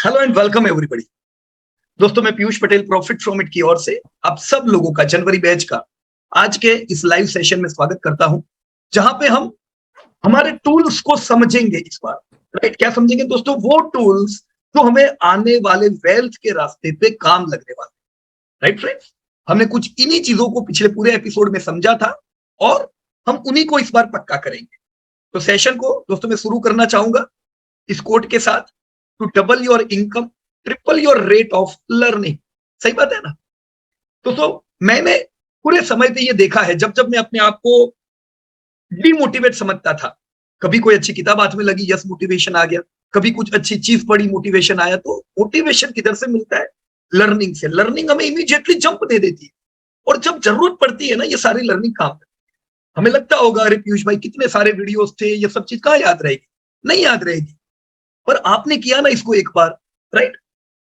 Hello and welcome everybody. दोस्तों, मैं Piyush Patel profit from it की ओर से आप सब लोगों का जनवरी बैच का आज के इस लाइव सेशन में स्वागत करता हूं, जहां पे हम हमारे टूल्स को समझेंगे इस बार। राइट, क्या समझेंगे दोस्तों? वो टूल्स जो हमें आने वाले वेल्थ के रास्ते पे काम लगने वाले। राइट फ्रेंड्स, हमने कुछ इन्हीं चीजों को पिछले पूरे एपिसोड में समझा था और हम उन्हीं को इस बार पक्का करेंगे। तो सेशन को दोस्तों मैं शुरू करना चाहूंगा इस कोट के साथ, to double your income, triple your rate of learning. सही बात है ना दोस्तों? मैंने पूरे समय पे ये देखा है, जब जब मैं अपने आप को डिमोटिवेट समझता था, कभी कोई अच्छी किताब हाथ में लगी, यस मोटिवेशन आ गया, कभी कुछ अच्छी चीज पढ़ी, मोटिवेशन आया। तो मोटिवेशन किधर से मिलता है? लर्निंग से। लर्निंग हमें इमीडिएटली जंप दे देती है और जब जरूरत पड़ती है ना, ये सारी लर्निंग काम करती है। हमें लगता होगा अरे पीयूष भाई कितने सारे वीडियोस थे, ये सब चीज कहाँ याद रहेगी? नहीं याद रहेगी। पर आपने किया ना इसको एक बार, राइट,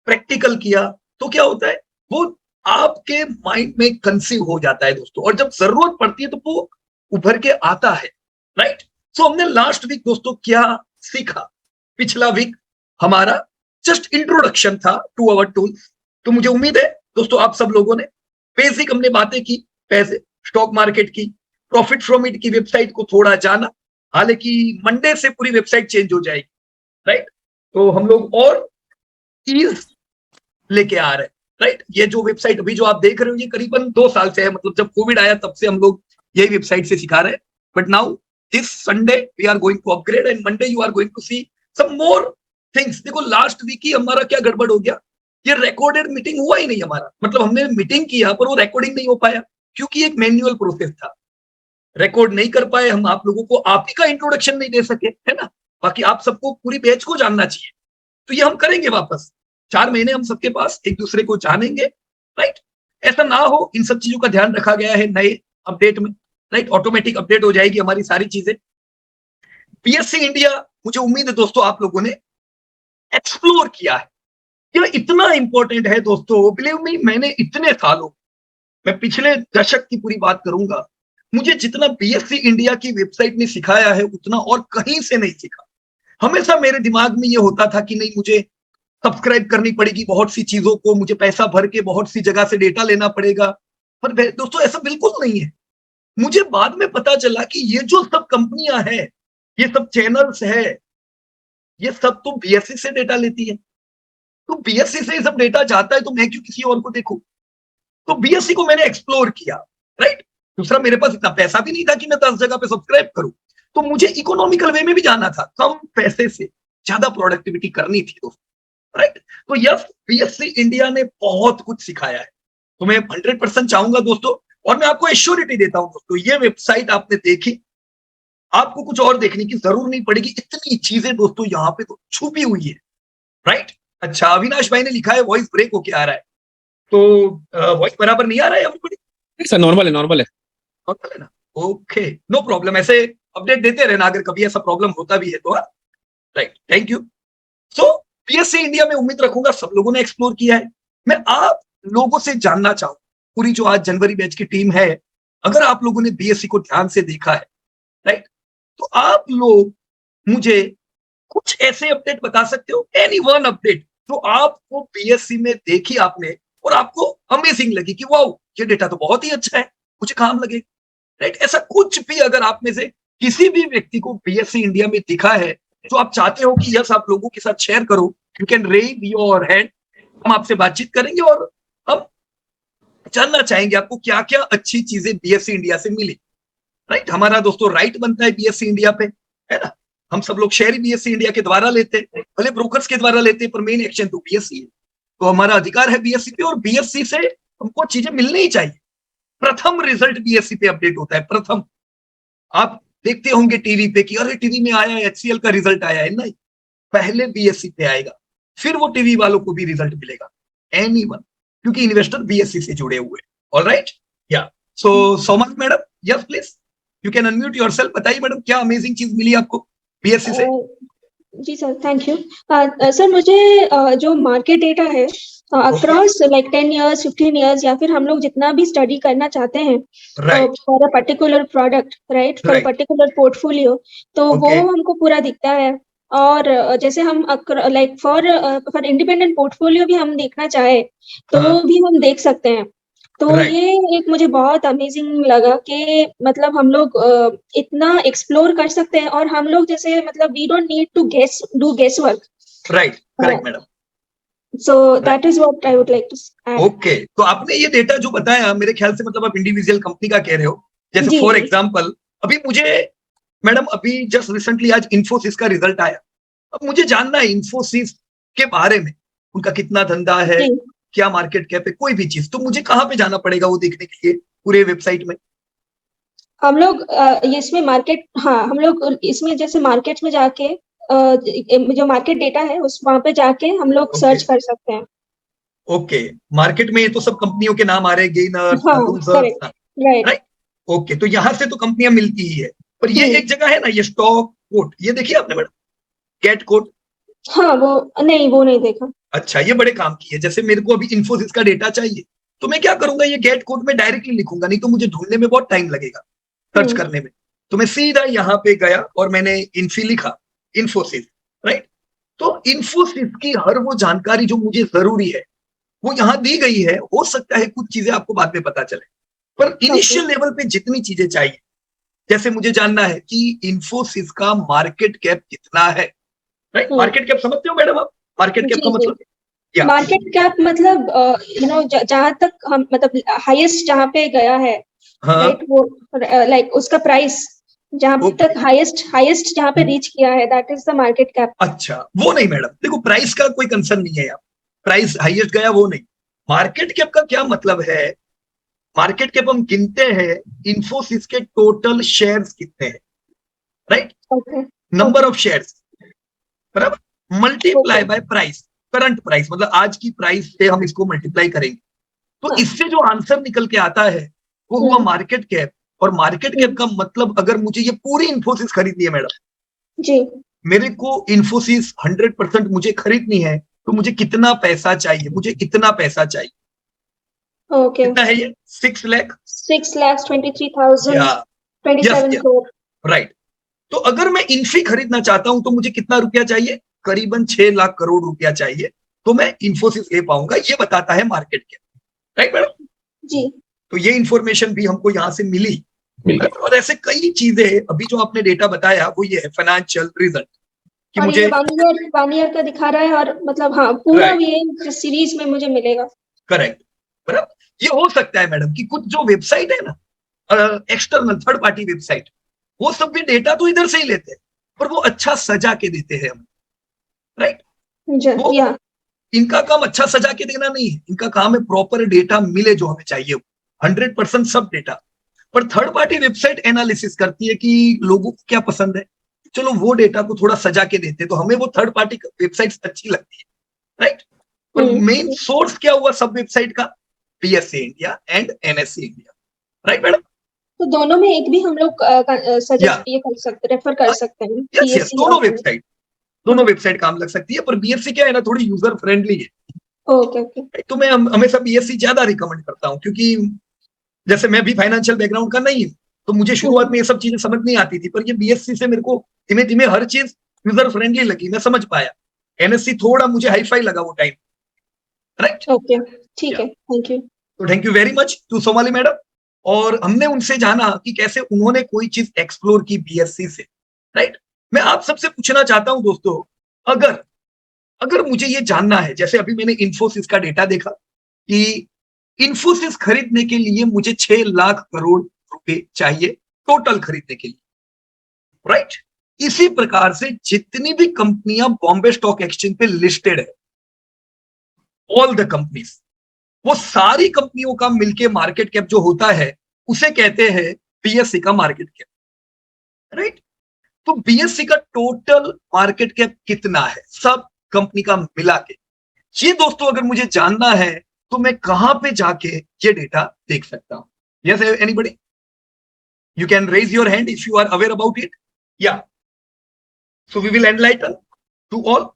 प्रैक्टिकल किया, तो क्या होता है? वो आपके माइंड में कंसीव हो जाता है दोस्तों, और जब जरूरत पड़ती है तो वो उभर के आता है। राइट, सो हमने लास्ट वीक दोस्तों क्या सीखा? पिछला वीक हमारा जस्ट इंट्रोडक्शन था टू अवर टूल्स। तो मुझे उम्मीद है दोस्तों आप सब लोगों ने बेसिक हमने बातें की, पैसे, स्टॉक मार्केट की, प्रॉफिट फ्रॉम इट की वेबसाइट को थोड़ा जाना। हालांकि मंडे से पूरी वेबसाइट चेंज हो जाएगी। राइट, तो हम लोग और ईज लेके आ रहे हैं। राइट, ये जो वेबसाइट अभी जो आप देख रहे हो ये करीबन 2 साल से है, मतलब जब कोविड आया तब से हम लोग यही वेबसाइट से सिखा रहे हैं। But now this Sunday we are going to upgrade and Monday you are going to see some more things. देखो लास्ट वीक ही हमारा क्या गड़बड़ हो गया, ये रिकॉर्डेड मीटिंग हुआ ही नहीं हमारा। मतलब हमने मीटिंग किया पर वो रिकॉर्डिंग नहीं हो पाया, क्योंकि एक मैन्युअल प्रोसेस था। रिकॉर्ड नहीं कर पाए हम, आप लोगों को आप ही का इंट्रोडक्शन नहीं दे सके, है ना? बाकी आप सबको पूरी बैच को जानना चाहिए, तो ये हम करेंगे वापस। 4 महीने हम सबके पास एक दूसरे को जानेंगे। राइट, ऐसा ना हो, इन सब चीजों का ध्यान रखा गया है नए अपडेट में। राइट, ऑटोमेटिक अपडेट हो जाएगी हमारी सारी चीजें। पीएससी इंडिया, मुझे उम्मीद है दोस्तों आप लोगों ने एक्सप्लोर किया है। ये इतना इंपॉर्टेंट है दोस्तों, बिलीव मी, मैंने इतने सालों, मैं पिछले दशक की पूरी बात करूंगा, मुझे जितना पीएससी इंडिया की वेबसाइट ने सिखाया है उतना और कहीं से नहीं सीखा। हमेशा मेरे दिमाग में ये होता था कि नहीं, मुझे सब्सक्राइब करनी पड़ेगी बहुत सी चीजों को, मुझे पैसा भर के बहुत सी जगह से डेटा लेना पड़ेगा। पर दोस्तों ऐसा बिल्कुल नहीं है। मुझे बाद में पता चला कि ये जो सब कंपनियां हैं, ये सब चैनल्स है, ये सब तो बीएससी से डेटा लेती है। तो बीएससी से ये सब डेटा जाता है, तो मैं क्यों किसी और को देखूं? तो बीएससी को मैंने एक्सप्लोर किया। राइट, दूसरा, मेरे पास इतना पैसा भी नहीं था कि मैं 10 जगह पे सब्सक्राइब करूं, तो मुझे इकोनॉमिकल वे में भी जाना था, कम पैसे से ज्यादा प्रोडक्टिविटी करनी थी दोस्तों। राइट, तो यस, पीएससी इंडिया ने बहुत कुछ सिखाया है, तो मैं 100% चाहूंगा दोस्तों, और मैं आपको एश्योरिटी देता हूं दोस्तों, ये वेबसाइट आपने देखी, आपको कुछ और देखने की जरूर नहीं पड़ेगी। इतनी चीजें दोस्तों यहाँ पे तो छुपी हुई है। राइट, अच्छा, अविनाश भाई ने लिखा है वॉइस ब्रेक होके आ रहा है, तो वॉइस बराबर नहीं आ रहा है everybody? सर नॉर्मल है, नॉर्मल है। नॉर्मल है ना? Okay, no problem. ऐसे अपडेट देते रहना अगर कभी ऐसा प्रॉब्लम होता भी है तो। Right, thank you. So PSC India में उम्मीद रखूंगा सब लोगों ने एक्सप्लोर किया है। मैं आप लोगों से जानना चाहूं, पूरी जो आज जनवरी बैच की टीम है, अगर आप लोगों ने बीएससी को ध्यान से देखा है, राइट, तो आप लोग मुझे कुछ ऐसे अपडेट बता सकते हो, एनी वन अपडेट जो आपको बीएससी में देखी आपने और आपको अमेजिंग लगी कि वाओ, ये डेटा तो बहुत ही अच्छा है, मुझे काम लगे। राइट, ऐसा कुछ भी अगर आप में से किसी भी व्यक्ति को बीएससी इंडिया में दिखा है जो आप चाहते हो कि यस आप लोगों के साथ शेयर करो, you can raise your hand. हम आपसे बातचीत करेंगे और हम जानना चाहेंगे आपको क्या क्या अच्छी चीजें बीएससी इंडिया से मिली। राइट, हमारा दोस्तों राइट बनता है बीएससी इंडिया पे, है ना? हम सब लोग शेयर ही बीएससी इंडिया के द्वारा लेते हैं, भले ब्रोकर्स के द्वारा लेते हैं, पर मेन एक्शन तो बीएससी है। तो हमारा अधिकार है बीएससी पे, और बीएससी से हमको चीजें मिलनी ही चाहिए। प्रथम रिजल्ट बीएससी पे अपडेट होता है, प्रथम। आप देखते होंगे टीवी पे कि अरे टीवी में आया है, एचसीएल का रिजल्ट आया है। नहीं, पहले बीएससी पे आएगा, फिर वो टीवी वालों को भी रिजल्ट मिलेगा, एनीवन, क्योंकि इन्वेस्टर बीएससी से जुड़े हुए हैं। ऑलराइट, या सो Soman madam, yes please you can unmute yourself. बताइए मैडम, क्या अमेजिंग चीज मिली आपको बीएससी से? जी सर, थैंक यू। सर मुझे जो मार्केट डेटा है अक्रॉस लाइक 10 इयर्स 15 इयर्स, या फिर हम लोग जितना भी स्टडी करना चाहते हैं for a particular product, right, for a particular portfolio, तो वो हमको पूरा दिखता है। और जैसे हम लाइक फॉर इंडिपेंडेंट पोर्टफोलियो भी हम देखना चाहे तो हाँ, भी हम देख सकते हैं। तो राइट, ये एक मुझे बहुत अमेजिंग लगा कि मतलब हम लोग इतना एक्सप्लोर कर सकते हैं, और हम लोग जैसे मतलब we don't need to do guess work. Right, correct madam. So that is what I would like to add. Okay, तो आपने ये डेटा जो बताया, मेरे ख्याल से मतलब आप इंडिविजुअल कंपनी का कह रहे हो। जैसे जी फॉर जी। एग्जांपल, अभी मुझे मैडम अभी जस्ट रिसेंटली आज इन्फोसिस का रिजल्ट आया। अब मुझे जानना है इन्फोसिस के बारे में, उनका कितना धंधा है, जी क्या मार्केट कैप है, कोई भी चीज, तो मुझे कहाँ पे जाना पड़ेगा वो देखने के लिए पूरे वेबसाइट में? हम लोग ये इसमें मार्केट, हाँ हम लोग इसमें जैसे मार्केट में जाके जो मार्केट डेटा है उस वहां पे जाके हम लोग ओके, सर्च कर सकते हैं। ओके, मार्केट में ये तो सब कंपनियों के नाम आ रहे हैं, गेनर्स, हाँ losers, correct. Right. Right. Okay, तो यहां से तो कंपनियां मिलती ही है। पर ये हम्म। एक जगह है ना, ये स्टॉक कोट, ये देखिए आपने मैडम, गेट कोट। हाँ वो नहीं देखा। अच्छा, ये बड़े काम की है। जैसे मेरे को अभी इन्फोसिस का डेटा चाहिए, तो मैं क्या करूंगा, ये गेट कोड में डायरेक्टली लिखूंगा, नहीं तो मुझे ढूंढने में बहुत टाइम लगेगा, सर्च हम्म। करने में। तो मैं सीधा यहाँ पे गया और मैंने इन्फी लिखा, इन्फोसिस, राइट। तो इन्फोसिस की हर वो जानकारी जो मुझे जरूरी है वो यहाँ दी गई है। हो सकता है कुछ चीजें आपको बाद में पता चले, पर ओके। इनिशियल लेवल पे जितनी चीजें चाहिए, जैसे मुझे जानना है कि इन्फोसिस का मार्केट कैप कितना है, राइट। हम्म। मार्केट कैप समझते हो मैडम आप? मार्केट कैप जी का जी। मतलब, या, मार्केट कैप मतलब जहां तक हम मतलब हाईएस्ट जहां पे गया है, हाँ, राइट, वो लाइक उसका प्राइस जहां ओके, तक हाईएस्ट हाईएस्ट जहां पे रीच किया है, that is the market cap. अच्छा, वो नहीं मैडम, देखो प्राइस का कोई कंसर्न नहीं है यहाँ। प्राइस हाईएस्ट गया वो नहीं। मार्केट कैप का क्या मतलब है? मार्केट कैप हम गिनते हैं इन्फोसिस के टोटल शेयर्स कितने हैं, right. Okay number okay of shares, बराबर, multiply okay. By price, current price, मतलब आज की प्राइस से हम इसको मल्टीप्लाई करेंगे, तो हाँ। इससे जो आंसर निकल के आता है वो हुआ हम्म। Market cap. और मार्केट कैप हम्म। का मतलब, अगर मुझे ये पूरी इन्फोसिस खरीदनी है मैडम, जी। मेरे को इन्फोसिस 100% मुझे खरीदनी है, तो मुझे कितना पैसा चाहिए? मुझे इतना पैसा चाहिए। ओके। कितना है ये? 6 लाख, 6,23,000, या, यस, 27 यस, crore। राइट। तो अगर मैं इन्फी खरीदना चाहता हूं तो मुझे कितना रुपया चाहिए? करीबन 6 लाख करोड़ रुपया चाहिए, तो मैं इन्फोसिस ले पाऊंगा। ये बताता है मार्केट कैप, राइट मैडम। जी। तो ये इंफॉर्मेशन भी हमको यहाँ से मिली। और ऐसे कई चीजें, अभी जो आपने डेटा बताया वो ये है फाइनेंशियल रिजल्ट, कि और ये मुझे, 1 ईयर का दिखा रहा है, और मतलब हाँ पूरा राइट, ये सीरीज में मुझे मिलेगा। करेक्ट, बराबर। ये हो सकता है मैडम कि कुछ जो वेबसाइट है ना, एक्सटर्नल थर्ड पार्टी वेबसाइट, वो सब भी डेटा तो इधर से ही लेते हैं, पर वो अच्छा सजा के देते हैं हमें, राइट। वो, या। इनका काम अच्छा सजा के देना नहीं है, इनका काम है प्रॉपर डेटा मिले जो हमें चाहिए, 100% सब डेटा। पर थर्ड पार्टी वेबसाइट एनालिसिस करती है कि लोगों को क्या पसंद है, चलो वो डेटा को थोड़ा सजा के देते हैं, तो हमें वो थर्ड पार्टी वेबसाइट अच्छी लगती है, राइट। पर मेन हम्म। सोर्स क्या हुआ सब वेबसाइट का? BSA India and NSC India, right madam. तो दोनों में एक भी हम लोग या, सजेस्ट ये कर सकते, रेफर कर सकते हैं, यस, यस, बीएससी दोनों और। वेबसाइट, दोनों वेबसाइट काम लग सकती है। पर बीएससी क्या है ना, थोड़ी यूजर फ्रेंडली है, ओके ओके। तो मैं हमेशा बीएससी ज्यादा रिकमेंड करता हूँ, क्योंकि जैसे मैं भी फाइनेंशियल बैकग्राउंड का नहीं हूँ, तो मुझे शुरुआत में ये सब चीजें समझ नहीं आती थी, पर ये बीएससी से मेरे को धीमे धीमे हर चीज यूजर फ्रेंडली लगी, मैं समझ पाया। एनएससी थोड़ा मुझे हाईफाई लगा वो टाइम, राइट। ओके ठीक है, थैंक यू। तो thank you very much to Somali madam. और हमने उनसे जाना कि कैसे उन्होंने कोई चीज एक्सप्लोर की बीएससी से, राइट। मैं आप सबसे पूछना चाहता हूं दोस्तों, अगर अगर मुझे ये जानना है, जैसे अभी मैंने इन्फोसिस का डेटा देखा कि इन्फोसिस खरीदने के लिए मुझे 6 लाख करोड़ रुपए चाहिए, टोटल खरीदने के लिए, राइट। इसी प्रकार से जितनी भी कंपनियां बॉम्बे स्टॉक एक्सचेंज पे लिस्टेड है, ऑल द कंपनीज, वो सारी कंपनियों का मिलके मार्केट कैप जो होता है उसे कहते हैं बीएससी का मार्केट कैप, राइट। तो बीएससी का टोटल मार्केट कैप कितना है सब कंपनी का मिला के? ये दोस्तों अगर मुझे जानना है तो मैं कहां पे जाके ये डेटा देख सकता हूं? Yes anybody, you can raise your hand if you are aware about it. Yeah, so we will enlighten to all.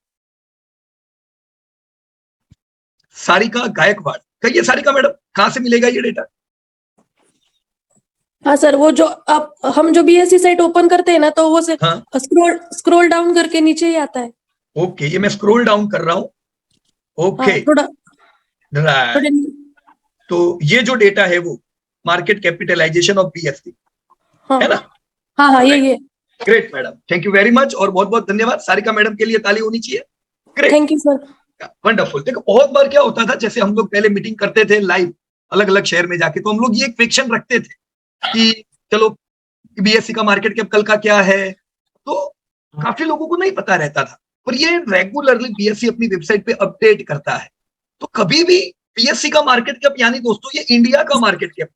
Sarika Gaikwad, कहिए सारिका मैडम, कहां से मिलेगा ये डेटा? हाँ सर, वो जो आप हम जो बीएससी साइट ओपन करते हैं ना, तो वो से हाँ स्क्रॉल डाउन करके नीचे ही आता है। ओके, ये मैं स्क्रॉल डाउन कर रहा हूँ। ओके हाँ थोड़ा राइट, थोड़े। तो ये जो डेटा है वो मार्केट कैपिटलाइजेशन ऑफ बीएससी हाँ है ना? हाँ हाँ, Alright. ये great madam, thank you very much और बहुत बहुत धन्यवाद। सारिका मैडम के लिए ताली होनी चाहिए। Great, thank you sir. Wonderful. देखो बहुत बार क्या होता था, जैसे हम लोग पहले मीटिंग करते थे लाइव अलग अलग शहर में जाके, तो हम लोग ये एक फिक्शन रखते थे कि चलो बीएससी का मार्केट कैप कल का क्या है, तो काफी लोगों को नहीं पता रहता था। पर ये रेगुलरली बीएससी अपनी वेबसाइट पे अपडेट करता है। तो कभी भी बीएससी का मार्केट कैप, यानी दोस्तों ये इंडिया का मार्केट कैप,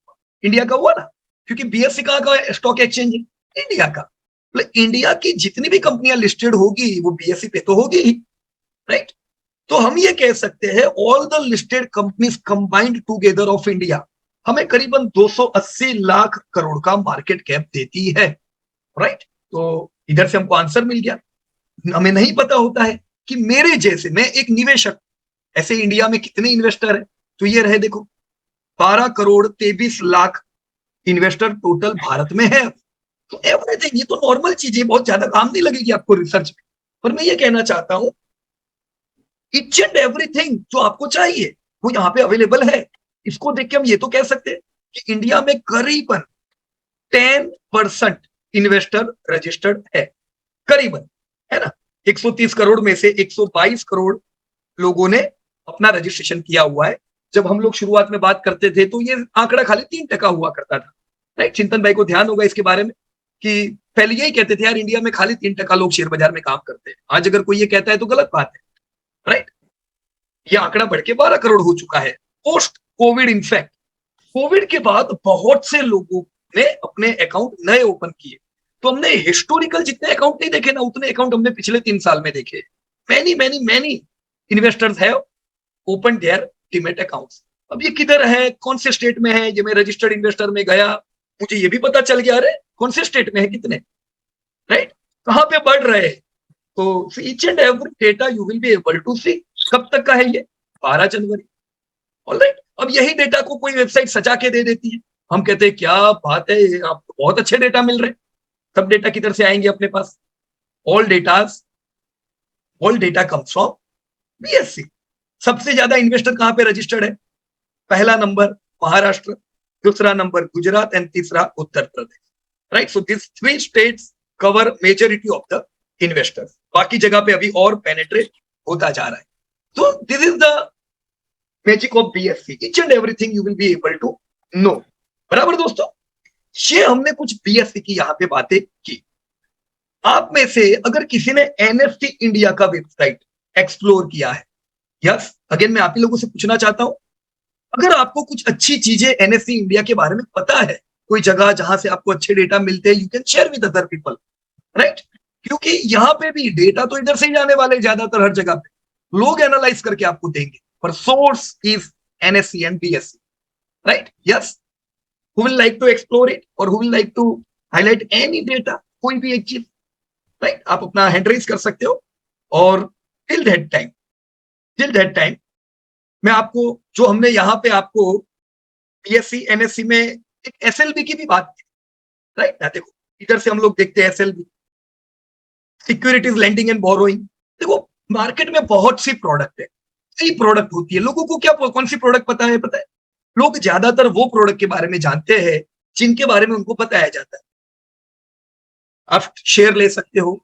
इंडिया का हुआ ना, क्योंकि बीएससी का स्टॉक एक्सचेंज है इंडिया का, मतलब इंडिया की जितनी भी कंपनियां लिस्टेड होगी वो बीएससी पे तो होगी ही, राइट? तो हम ये कह सकते हैं all the listed companies combined together of India हमें करीबन 280 लाख करोड़ का मार्केट कैप देती है, राइट? तो इधर से हमको आंसर मिल गया। हमें नहीं पता होता है कि मेरे जैसे, मैं एक निवेशक, ऐसे इंडिया में कितने इन्वेस्टर है, तो ये रहे देखो 12 करोड़ 23 लाख इन्वेस्टर टोटल भारत में है। तो एवरीथिंग, ये तो नॉर्मल चीज है, बहुत ज्यादा काम नहीं लगेगी आपको रिसर्च में। पर मैं ये कहना चाहता हूं ईच एंड एवरीथिंग जो आपको चाहिए वो यहाँ पे अवेलेबल है। इसको देख के हम ये तो कह सकते हैं कि इंडिया में करीबन 10% इन्वेस्टर रजिस्टर्ड है, करीबन, है ना? 130 करोड़ में से 122 करोड़ लोगों ने अपना रजिस्ट्रेशन किया हुआ है। जब हम लोग शुरुआत में बात करते थे तो ये आंकड़ा खाली 3% हुआ करता था, राइट? चिंतन भाई को ध्यान होगा इसके बारे में कि पहले यही कहते थे यार इंडिया में खाली 3% लोग शेयर बाजार में काम करते हैं। आज अगर कोई ये कहता है तो गलत बात है, राइट? ये आंकड़ा बढ़ के 12 करोड़ हो चुका है पोस्ट कोविड। इनफैक्ट कोविड के बाद बहुत से लोगों ने अपने अकाउंट नए ओपन किए, तो हमने हिस्टोरिकल जितने अकाउंट नहीं देखे ना, उतने अकाउंट हमने पिछले 3 साल में देखे। Many many many investors have open there demat accounts. अब ये किधर है, कौन से स्टेट में है, ये मैं रजिस्टर्ड इन्वेस्टर में गया, मुझे ये भी पता चल गया अरे कौन से स्टेट में है कितने, राइट? कहां पे बढ़ रहे हैं। तो each and every data you will be able to see. कब तक का है ये? 12 जनवरी। ऑलराइट, अब यही डेटा को कोई वेबसाइट सजा के दे देती है, हम कहते हैं क्या बात है, आपको बहुत अच्छे डेटा मिल रहे हैं। सब डेटा किधर से आएंगे अपने पास? All data comes from BSE. सबसे ज्यादा इन्वेस्टर कहां पे रजिस्टर्ड है? पहला नंबर महाराष्ट्र, दूसरा नंबर गुजरात एंड तीसरा Uttar Pradesh, right? So this 3 states cover majority of the investors. बाकी जगह पे अभी और पेनिट्रेट होता जा रहा है। तो this is the magic of BSc, each and everything you will be able to know. बराबर दोस्तों, ये हमने कुछ बीएससी की यहाँ पे बातें की। आप में से अगर किसी ने एनएफटी इंडिया का वेबसाइट एक्सप्लोर किया है, यस, अगेन मैं आप ही लोगों से पूछना चाहता हूं, अगर आपको कुछ अच्छी चीजें एनएफटी इंडिया के बारे में पता है, कोई जगह जहां से आपको अच्छे डेटा मिलते हैं, you can share with other people, right? क्योंकि यहाँ पे भी डेटा तो इधर से ही जाने वाले, ज्यादातर हर जगह पे लोग एनालाइज करके आपको देंगे, पर source is NSC and BSc, right? Yes, who will like to explore it or who will like to highlight any data, कोई भी एक चीज, राइट? आप अपना हैंड रेज कर सकते हो। और टिल दैट टाइम मैं आपको, जो हमने यहाँ पे आपको बीएससी एनएससी में एक एसएलबी की भी बात की, राइट? देखो इधर से हम लोग देखते हैं SLB, securities lending and borrowing. देखो मार्केट में बहुत सी प्रोडक्ट है, कई प्रोडक्ट होती है। लोगों को क्या कौन सी प्रोडक्ट पता है? लोग ज्यादातर वो प्रोडक्ट के बारे में जानते हैं जिनके बारे में उनको बताया जाता है। आप शेयर ले सकते हो,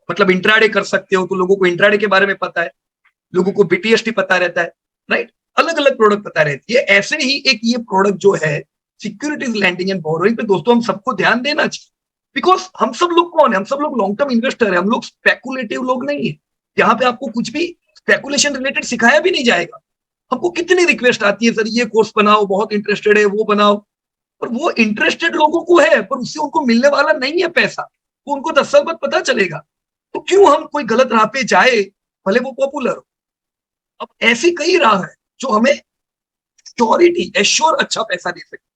मतलब इंट्राडे कर सकते हो, तो लोगों को इंट्राडे के बारे में पता है, लोगों को बीटीएसटी पता रहता है, राइट? अलग अलग प्रोडक्ट पता रहती है। ऐसे ही एक ये प्रोडक्ट जो है सिक्योरिटीज लैंडिंग एंड बोरोइंग पे दोस्तों हम सबको ध्यान देना चाहिए, बिकॉज हम सब लोग कौन है? हम सब लोग लॉन्ग टर्म इन्वेस्टर है, हम लोग स्पेकुलेटिव लोग नहीं है। यहाँ पे आपको कुछ भी स्पेकुलेशन रिलेटेड सिखाया भी नहीं जाएगा। हमको कितनी रिक्वेस्ट आती है, सर ये कोर्स बनाओ, बहुत इंटरेस्टेड है, वो बनाओ, पर वो इंटरेस्टेड लोगों को है, पर उससे उनको मिलने वाला नहीं है पैसा, वो उनको 10 साल बाद पता चलेगा। तो क्यों हम कोई गलत राह पे जाए, भले वो पॉपुलर हो? अब ऐसी कई राह है जो हमें श्योरिटी एश्योर अच्छा पैसा दे सके,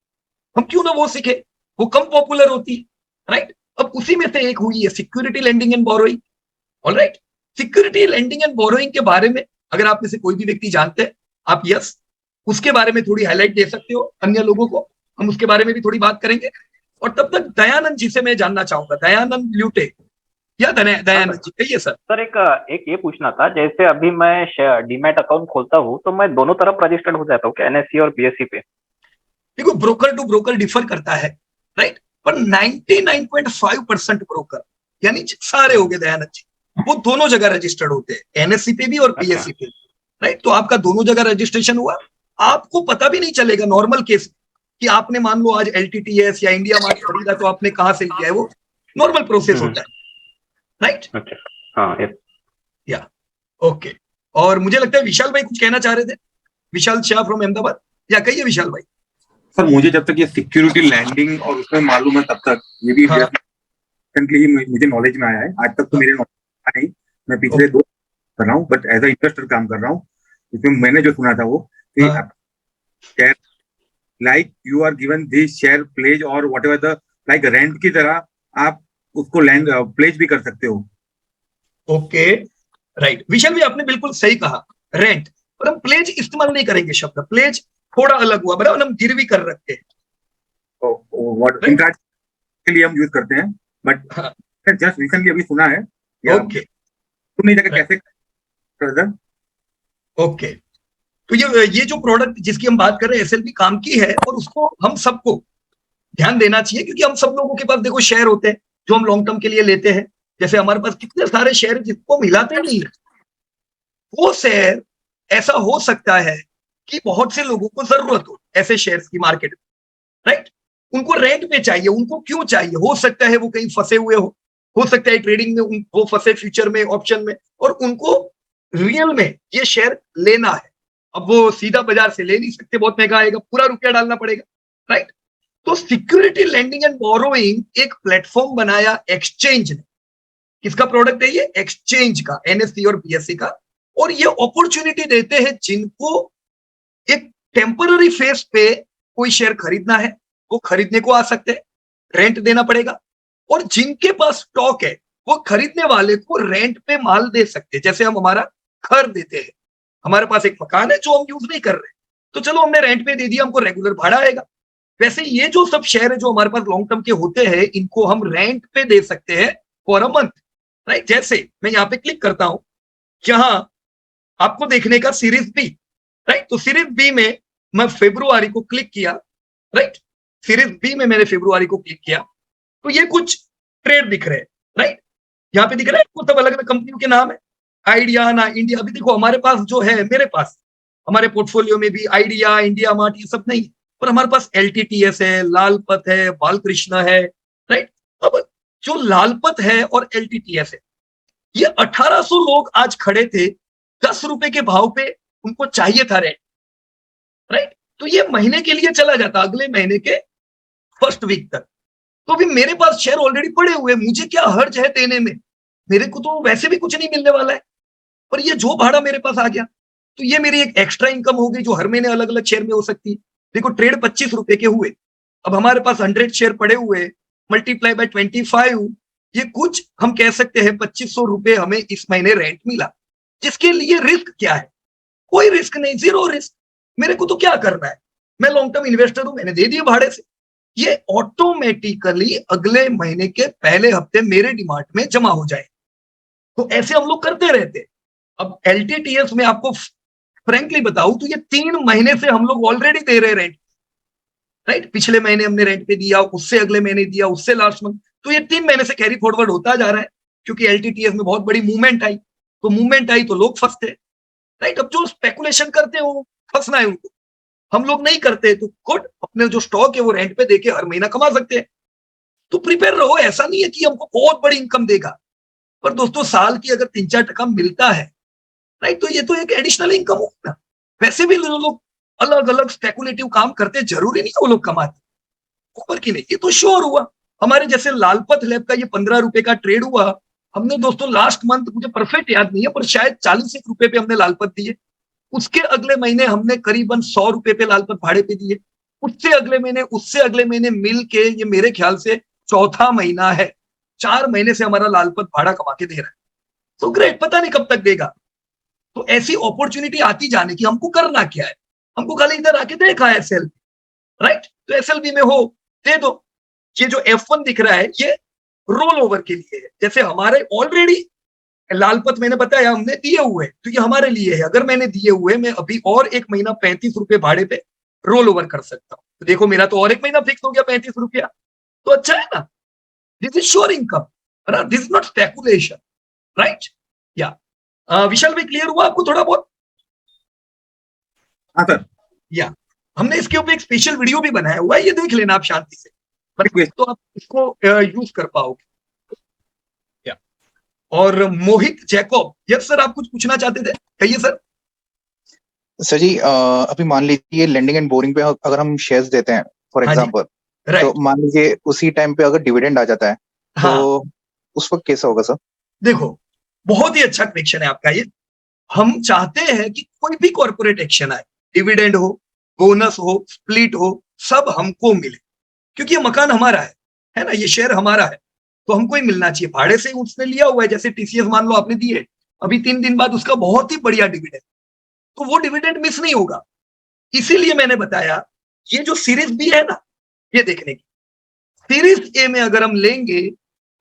हम क्यों ना वो सीखे? वो कम पॉपुलर होती है, राइट? अब उसी में से एक हुई है security lending and borrowing. Alright, security lending and borrowing के बारे में अगर आप में से कोई भी व्यक्ति जानते हैं, आप यस उसके बारे में थोड़ी हाईलाइट दे सकते हो अन्य लोगों को, हम उसके बारे में भी थोड़ी बात करेंगे। और तब तक दयानंद जी से मैं जानना चाहूंगा, दयानंद ल्यूटे या दयानंद जी, कहिए सर। सर एक ये पूछना था, जैसे अभी मैं डीमैट अकाउंट खोलता हूँ तो मैं दोनों तरफ रजिस्टर्ड हो जाता हूँ क्या, एनएससी और बीएससी पे? देखो, ब्रोकर टू ब्रोकर डिफर करता है, राइट, पर 99.5% ब्रोकर यानी सारे हो गए दयानंद जी, वो दोनों जगह रजिस्टर्ड होते हैं, एनएससी पे भी और पीएससी पे, राइट। तो आपका दोनों जगह रजिस्ट्रेशन हुआ, आपको पता भी नहीं चलेगा नॉर्मल केस कि आपने मान लो आज एलटीटीएस या इंडिया मार्ट खरीदा तो आपने कहां से लिया है, वो नॉर्मल प्रोसेस होता है, राइट। हाँ, या ओके। और मुझे लगता है विशाल भाई कुछ कहना चाह रहे थे, विशाल शाह फ्रॉम अहमदाबाद, या कहिए विशाल भाई। सर मुझे जब तक ये सिक्योरिटी लैंडिंग और उसमें मालूम है तब तक ये भी ही मुझे नॉलेज में आया है। आज तक तो मेरे नॉलेज नहीं, मैं पिछले 2 कर रहा हूँ, बट एज अ इन्वेस्टर काम कर रहा हूँ। इसमें मैंने जो सुना था वो share like you are given this share pledge और whatever the like rent की तरह आप उसको लैंड प्लेज भी कर सकते हो। Okay, right. विशाल भी आपने बिल्कुल सही कहा, रेंट, पर हम प्लेज इस्तेमाल नहीं करेंगे शब्द, प्लेज थोड़ा अलग हुआ, बराबर, हम गिरवी कर रखते हैं, के लिए हम यूज करते हैं, बट जस्ट रिसेंटली अभी सुना है। ओके, तुम नहीं जगह कैसे। ओके, तो ये जो प्रोडक्ट जिसकी हम बात कर रहे हैं एसएलपी काम की है, और उसको हम सबको ध्यान देना चाहिए, क्योंकि हम सब लोगों के पास देखो शेयर होते हैं जो हम लॉन्ग टर्म के लिए लेते हैं। जैसे हमारे पास कितने सारे शेयर जिसको हम हिलाते नहीं है, वो शेयर ऐसा हो सकता है कि बहुत से लोगों को जरूरत हो ऐसे शेयर्स की मार्केट में, राइट। उनको रेंट पे चाहिए, उनको क्यों चाहिए, हो सकता है वो कहीं फंसे हुए हो सकता है ट्रेडिंग में वो फंसे, फ्यूचर में, ऑप्शन में, और उनको रियल में ये शेयर लेना है। अब वो सीधा बाजार से ले नहीं सकते, बहुत महंगा आएगा, पूरा रुपया डालना पड़ेगा, राइट। तो सिक्योरिटी लैंडिंग एंड बोरोइंग एक प्लेटफॉर्म बनाया एक्सचेंज ने। किसका प्रोडक्ट है ये? एक्सचेंज का, एनएससी और बीएससी का। और ये अपॉर्चुनिटी देते हैं जिनको एक टेम्पररी फेस पे कोई शेयर खरीदना है वो खरीदने को आ सकते हैं, रेंट देना पड़ेगा, और जिनके पास स्टॉक है वो खरीदने वाले को रेंट पे माल दे सकते हैं। जैसे हम हमारा घर देते हैं, हमारे पास एक मकान है जो हम यूज नहीं कर रहे, तो चलो हमने रेंट पे दे दिया, हमको रेगुलर भाड़ा आएगा। वैसे ये जो सब शेयर है जो हमारे पास लॉन्ग टर्म के होते हैं, इनको हम रेंट पे दे सकते हैं फॉर अ मंथ, राइट। जैसे मैं यहाँ पे क्लिक करता हूं, यहां आपको देखने का सीरीज बी, राइट। तो सीरीज बी में मैं फेब्रुआरी को क्लिक किया, राइट। सीरीज बी में मैंने फेब्रुआरी को क्लिक किया, तो ये कुछ ट्रेड दिख रहे हैं, राइट। यहाँ पे दिख रहा है, कुछ सब अलग अलग कंपनियों के नाम है, आइडिया ना इंडिया। अभी देखो हमारे पास जो है, मेरे पास हमारे पोर्टफोलियो में भी आइडिया, इंडिया मार्ट, ये सब नहीं है, पर हमारे पास एलटीटीएस है, लालपत है, बालकृष्ण है, राइट। अब जो लालपत है और एलटीटीएस है, ये 1800 लोग आज खड़े थे, 10 रुपए के भाव पे उनको चाहिए था रेंट, राइट। तो ये महीने के लिए चला जाता, अगले महीने के फर्स्ट वीक तक। तो अभी मेरे पास शेयर ऑलरेडी पड़े हुए, मुझे क्या हर्ज है देने में, मेरे को तो वैसे भी कुछ नहीं मिलने वाला है, पर ये जो भाड़ा मेरे पास आ गया, तो ये मेरी एक एक्स्ट्रा इनकम हो गई जो हर महीने अलग अलग शेयर में हो सकती है। देखो ट्रेड 25 रुपए के हुए, अब हमारे पास 100 शेयर पड़े हुए, मल्टीप्लाई बाय 25, ये कुछ हम कह सकते हैं 2500 रुपए हमें इस महीने रेंट मिला, जिसके लिए रिस्क क्या है? कोई रिस्क नहीं, जीरो रिस्क। मेरे को तो क्या करना है, मैं लॉन्ग टर्म इन्वेस्टर हूं, मैंने दे दिए भाड़े से, ये ऑटोमेटिकली अगले महीने के पहले हफ्ते मेरे डिमांड में जमा हो जाए। तो ऐसे हम लोग करते रहते। अब एलटीटीएस में आपको फ्रैंकली बताऊं तो ये 3 महीने से हम लोग ऑलरेडी दे रहे रेंट, राइट। पिछले महीने हमने रेंट पे दिया, उससे अगले महीने दिया, उससे लास्ट मंथ, तो ये 3 महीने से कैरी फॉरवर्ड होता जा रहा है, क्योंकि एलटीटीएस में बहुत बड़ी मूवमेंट आई, तो मूवमेंट आई तो लोग फंसते, राइट। अब जो स्पेकुलेशन करते हो फंसना है उनको, हम लोग नहीं करते, तो गुड, अपने जो स्टॉक है वो रेंट पे देके हर महीना कमा सकते हैं। तो प्रिपेयर रहो, ऐसा नहीं है कि हमको बहुत बड़ी इनकम देगा, पर दोस्तों साल की अगर 3-4% मिलता है, राइट, तो ये तो एक एडिशनल इनकम होगा ना। वैसे भी लोग अलग अलग स्पेकुलेटिव काम करते, जरूरी नहीं वो लोग कमाते, ऊपर की नहीं, ये तो श्योर हुआ। हमारे जैसे लालपत लैब का ये 15 रुपए का ट्रेड हुआ, हमने दोस्तों लास्ट मंथ, मुझे परफेक्ट याद नहीं है, पर शायद 40 रुपए पे हमने लालपत दिए। उसके अगले महीने हमने करीबन 100 रुपए पे लालपत भाड़े पे दिए, उससे अगले महीने, उससे अगले महीने मिल के ये मेरे ख्याल से चौथा महीना है, 4 महीने से हमारा लालपत भाड़ा कमा के दे रहा है। तो ग्रेट, पता नहीं कब तक देगा। तो ऐसी अपॉर्चुनिटी आती जाने की, हमको करना क्या है, हमको खाली इधर आके देखा है एसएलबी, राइट। तो एसएलबी में हो दे दो, ये जो F1 दिख रहा है ये रोल ओवर के लिए है। जैसे हमारे ऑलरेडी लालपत मैंने बताया हमने दिए हुए हैं, तो ये हमारे लिए है। अगर मैंने दिए हुए, मैं अभी और एक महीना 35 रुपए भाड़े पे रोल ओवर कर सकता हूँ। तो देखो मेरा तो और एक महीना फिक्स हो गया 35 रुपया, तो अच्छा है ना। This is sure income, this is not speculation, right. या विशाल भाई क्लियर हुआ आपको थोड़ा बहुत? हाँ सर। या हमने इसके ऊपर एक स्पेशल वीडियो भी बनाया हुआ है, ये देख लेना आप शांति से, तो आप इसको यूज कर पाओगे। या और मोहित जैकब, यस सर आप कुछ पूछना चाहते थे, कहिए सर। सर जी अभी मान लीजिए लेंडिंग एंड बोरिंग पे अगर हम शेयर्स देते हैं फॉर हाँ जी, एग्जांपल, राइट। तो मान लीजिए उसी टाइम पे अगर डिविडेंड आ जाता है हाँ, तो उस वक्त कैसा होगा सर? देखो बहुत ही अच्छा क्वेश्चन है आपका ये। हम चाहते हैं कि कोई भी कॉर्पोरेट एक्शन आए, डिविडेंड हो, बोनस हो, स्प्लिट हो, सब हमको मिले, क्योंकि ये मकान हमारा है ना, ये शेयर हमारा है, तो हमको ही मिलना चाहिए। भाड़े से उसने लिया हुआ है, जैसे टीसीएस मान लो आपने दिए, अभी 3 दिन बाद उसका बहुत ही बढ़िया डिविडेंड, तो वो डिविडेंड मिस नहीं होगा। इसीलिए मैंने बताया ये जो सीरीज बी है ना, ये देखने की। सीरीज ए में अगर हम लेंगे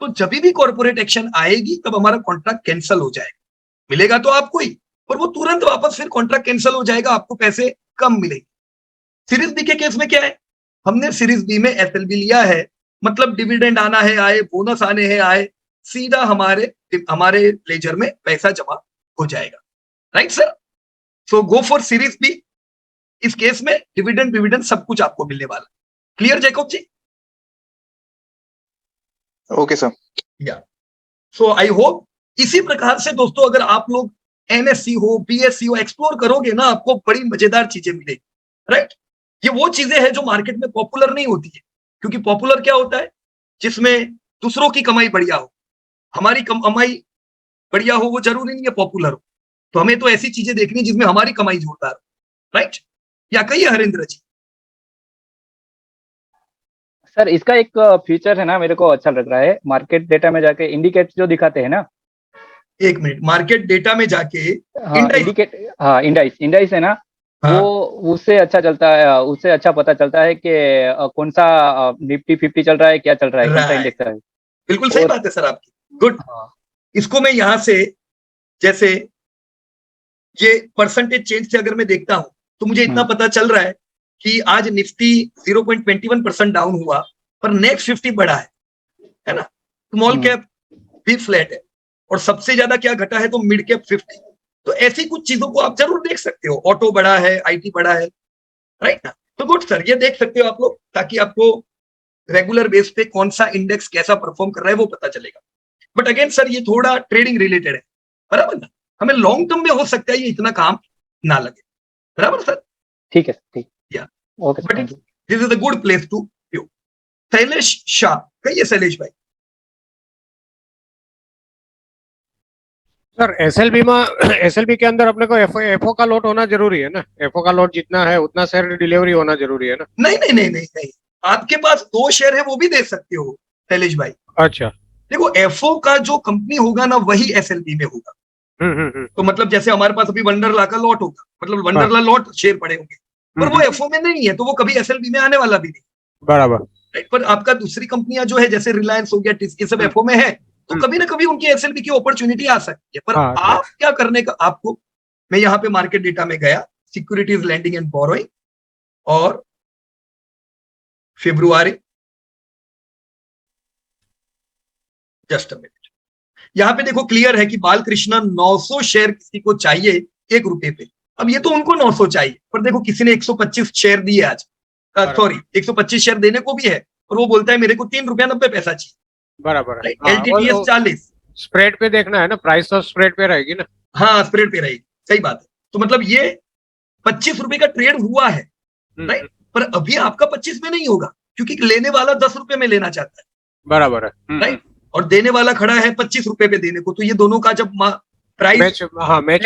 तो जब भी कॉर्पोरेट एक्शन आएगी तब हमारा कॉन्ट्रैक्ट कैंसिल हो जाएगा, मिलेगा तो आपको ही, और वो तुरंत वापस फिर कॉन्ट्रैक्ट कैंसिल हो जाएगा, आपको पैसे कम मिलेंगे। सीरीज बी के केस में क्या है, हमने सीरीज बी में एसएलबी लिया है, मतलब डिविडेंड आना है आए, बोनस आने हैं आए, सीधा हमारे लेजर में पैसा जमा हो जाएगा, right sir. So go for series B. इस केस में डिविडेंड सब कुछ आपको मिलने वाला। Clear Jacob ji? Okay sir. या सो आई होप इसी प्रकार से दोस्तों अगर आप लोग एनएससी हो, बीएससी हो, एक्सप्लोर करोगे ना, आपको बड़ी मजेदार चीजें मिलेगी, राइट। ये वो चीजें हैं जो मार्केट में पॉपुलर नहीं होती है, क्योंकि पॉपुलर क्या होता है, जिसमें दूसरों की कमाई बढ़िया हो, हमारी कमाई बढ़िया हो, वो जरूरी नहीं है पॉपुलर हो। तो हमें तो ऐसी चीजें देखनी है जिसमें हमारी कमाई जोरदार हो, राइट। या कहिए हरेंद्र जी। सर इसका एक फीचर है ना, मेरे को अच्छा लग रहा है, मार्केट डेटा में जाके इंडिकेट जो दिखाते हैं ना, एक मिनट, मार्केट डेटा में जाके हाँ इंडाइस, इंडिकेट, हाँ इंडाइस है ना, हाँ, वो उससे अच्छा चलता है, उससे अच्छा पता चलता है कि कौन सा निफ्टी 50 चल रहा है, क्या चल रहा है, कौन सा राइट, इंडेक्स है। बिल्कुल सही और बात है सर आपकी, गुड। हाँ इसको मैं यहां से, जैसे ये परसेंटेज चेंज से अगर मैं देखता हूं तो मुझे इतना पता चल रहा है कि आज निफ्टी 0.21% डाउन हुआ, पर नेक्स्ट 50 बढ़ा है ना। स्मॉल कैप भी फ्लैट है, और सबसे ज्यादा क्या घटा है, तो मिड कैप 50। तो ऐसी कुछ चीजों को आप जरूर देख सकते हो, ऑटो बढ़ा है, आईटी बढ़ा है, राइट ना। तो गुड सर, ये देख सकते हो आप लोग, ताकि आपको रेगुलर बेस पे कौन सा इंडेक्स कैसा परफॉर्म कर रहा है वो पता चलेगा। बट अगेन सर ये थोड़ा ट्रेडिंग रिलेटेड है, बराबर ना, हमें लॉन्ग टर्म में हो सकता है ये इतना काम ना लगे, बराबर सर। ठीक है, ठीक, या okay but thank you. This is a good place to view. Shailesh Shah, कहिए शैलेश भाई। सर एसएलबी के अंदर अपने को एफओ का लॉट होना जरूरी है ना? एफओ का लॉट जितना है उतना शेयर डिलीवरी होना जरूरी है ना? नहीं नहीं नहीं नहीं नहीं, आपके पास 2 शेयर है वो भी दे सकते हो शैलेश भाई। अच्छा। देखो एफओ का जो कंपनी होगा ना वही एसएलबी में होगा। तो मतलब जैसे हमारे पास अभी वंडरला का लॉट होगा, मतलब वंडरला लॉट शेयर पड़े होंगे, पर वो एफओ में नहीं है, तो वो कभी एसएलबी में आने वाला भी नहीं, बराबर। राइट। पर आपका दूसरी कंपनियां जो है, जैसे रिलायंस हो गया, ये सब एफओ में है, तो कभी ना कभी उनकी एसएलबी की अपॉर्चुनिटी आ सकती है। पर हाँ, आप क्या करने का, आपको, मैं यहाँ पे मार्केट डेटा में गया, सिक्योरिटीज लैंडिंग एंड बोरोइंग, और फेब्रुआरी, जस्ट अ मिनट, यहाँ पे देखो क्लियर है कि बालकृष्ण 900 शेयर किसी को चाहिए 1 रुपए पे। अब ये तो उनको 900 चाहिए, पर देखो किसी ने 125 शेयर दिए आज, सॉरी 125 शेयर देने को भी है, और वो बोलता है मेरे को 3 रुपया 90 पैसा चाहिए, बराबर है। एलटीटीएस 40। स्प्रेड पे देखना है ना, प्राइस तो स्प्रेड पे रहेगी ना। हाँ स्प्रेड पे रहेगी, सही बात है। तो मतलब ये 25 रुपए का ट्रेड हुआ है, राइट, पर अभी आपका 25 में नहीं होगा, क्योंकि लेने वाला 10 रुपए में लेना चाहता है, बराबर है, राइट, और देने वाला खड़ा है 25 रुपए पे देने को। तो ये दोनों का जब प्राइस मैच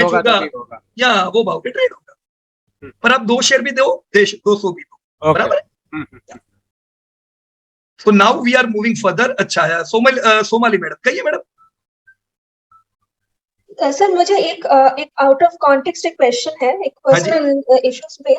होगा या वो भाव पे ट्रेड होगा। पर आप 2 शेयर भी दो, 200 भी दो, बराबर है। So now we are moving further। अच्छा है सोमाली मैडम, कहिए मैडम। सर मुझे एक आउट ऑफ कॉन्टेक्स्ट एक क्वेश्चन है, एक हाँ जी। पर्सनल इश्यूज पे।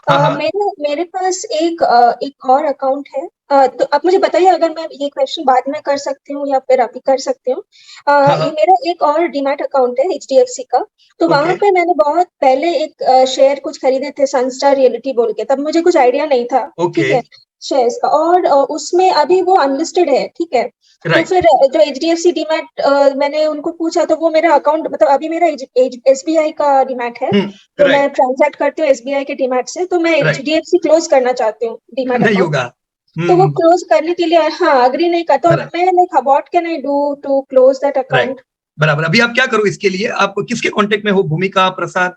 हाँ हाँ मेरे पास एक और अकाउंट है। तो आप मुझे बताइए अगर मैं ये क्वेश्चन बाद में कर सकती हूँ या फिर अभी कर सकती हूँ। हाँ ये हाँ मेरा एक और डीमैट अकाउंट है HDFC का। तो वहां ओके पे मैंने बहुत पहले एक शेयर कुछ खरीदे थे, सनस्टार रियलिटी बोल के, तब मुझे कुछ आइडिया नहीं था। ओके ठीक है, शेयर्स का। और उसमें अभी वो अनलिस्टेड है, ठीक है। तो राइट फिर जो HDFC डीमैट मैंने उनको पूछा तो वो मेरा अकाउंट, मतलब अभी मेरा SBI का डीमैट है, तो मैं राइट ट्रांजैक्ट करती हूँ SBI के डीमैट से, तो मैं राइट HDFC क्लोज करना चाहती हूँ डीमैट नहीं अकाउंट। होगा। तो वो क्लोज करने के लिए हाँ अग्री नहीं करता, तो बराबर मैं like what can I do to close that right account? बराबर। अभी आप क्या करो इसके लिए, आप किसके कांटेक्ट में हो, भूमिका, प्रसाद?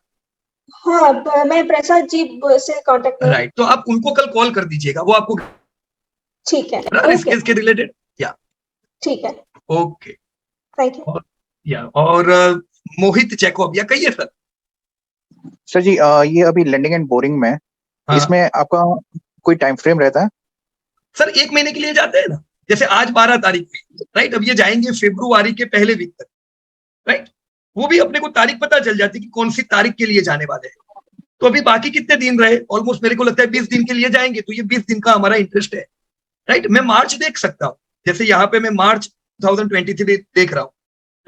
हाँ मैं प्रसाद जी से कांटेक्ट में हूँ। राइट, तो आप उनको कल कॉल कर दीजिएगा, वो आपको ठीक है, इस ओके, केस के रिलेटेड। या ठीक है, ओके। Thank you. और या और मोहित जैकोब या कहिए सर। सर जी ये अभी लेंडिंग एंड बोरिंग में, हाँ इसमें आपका कोई टाइम फ्रेम रहता है? सर, 1 महीने के लिए जाते हैं ना, जैसे आज 12 तारीख हुई, राइट, अब ये जाएंगे फरवरी के पहले वीक तक, राइट। वो भी अपने को तारीख पता चल जाती है कि कौन सी तारीख के लिए जाने वाले हैं। तो अभी बाकी कितने दिन रहे, ऑलमोस्ट मेरे को लगता है 20 दिन के लिए जाएंगे, तो ये 20 दिन का हमारा इंटरेस्ट है, राइट। मैं मार्च देख सकता हूँ, जैसे यहाँ पे मैं मार्च 2023 देख रहा हूँ,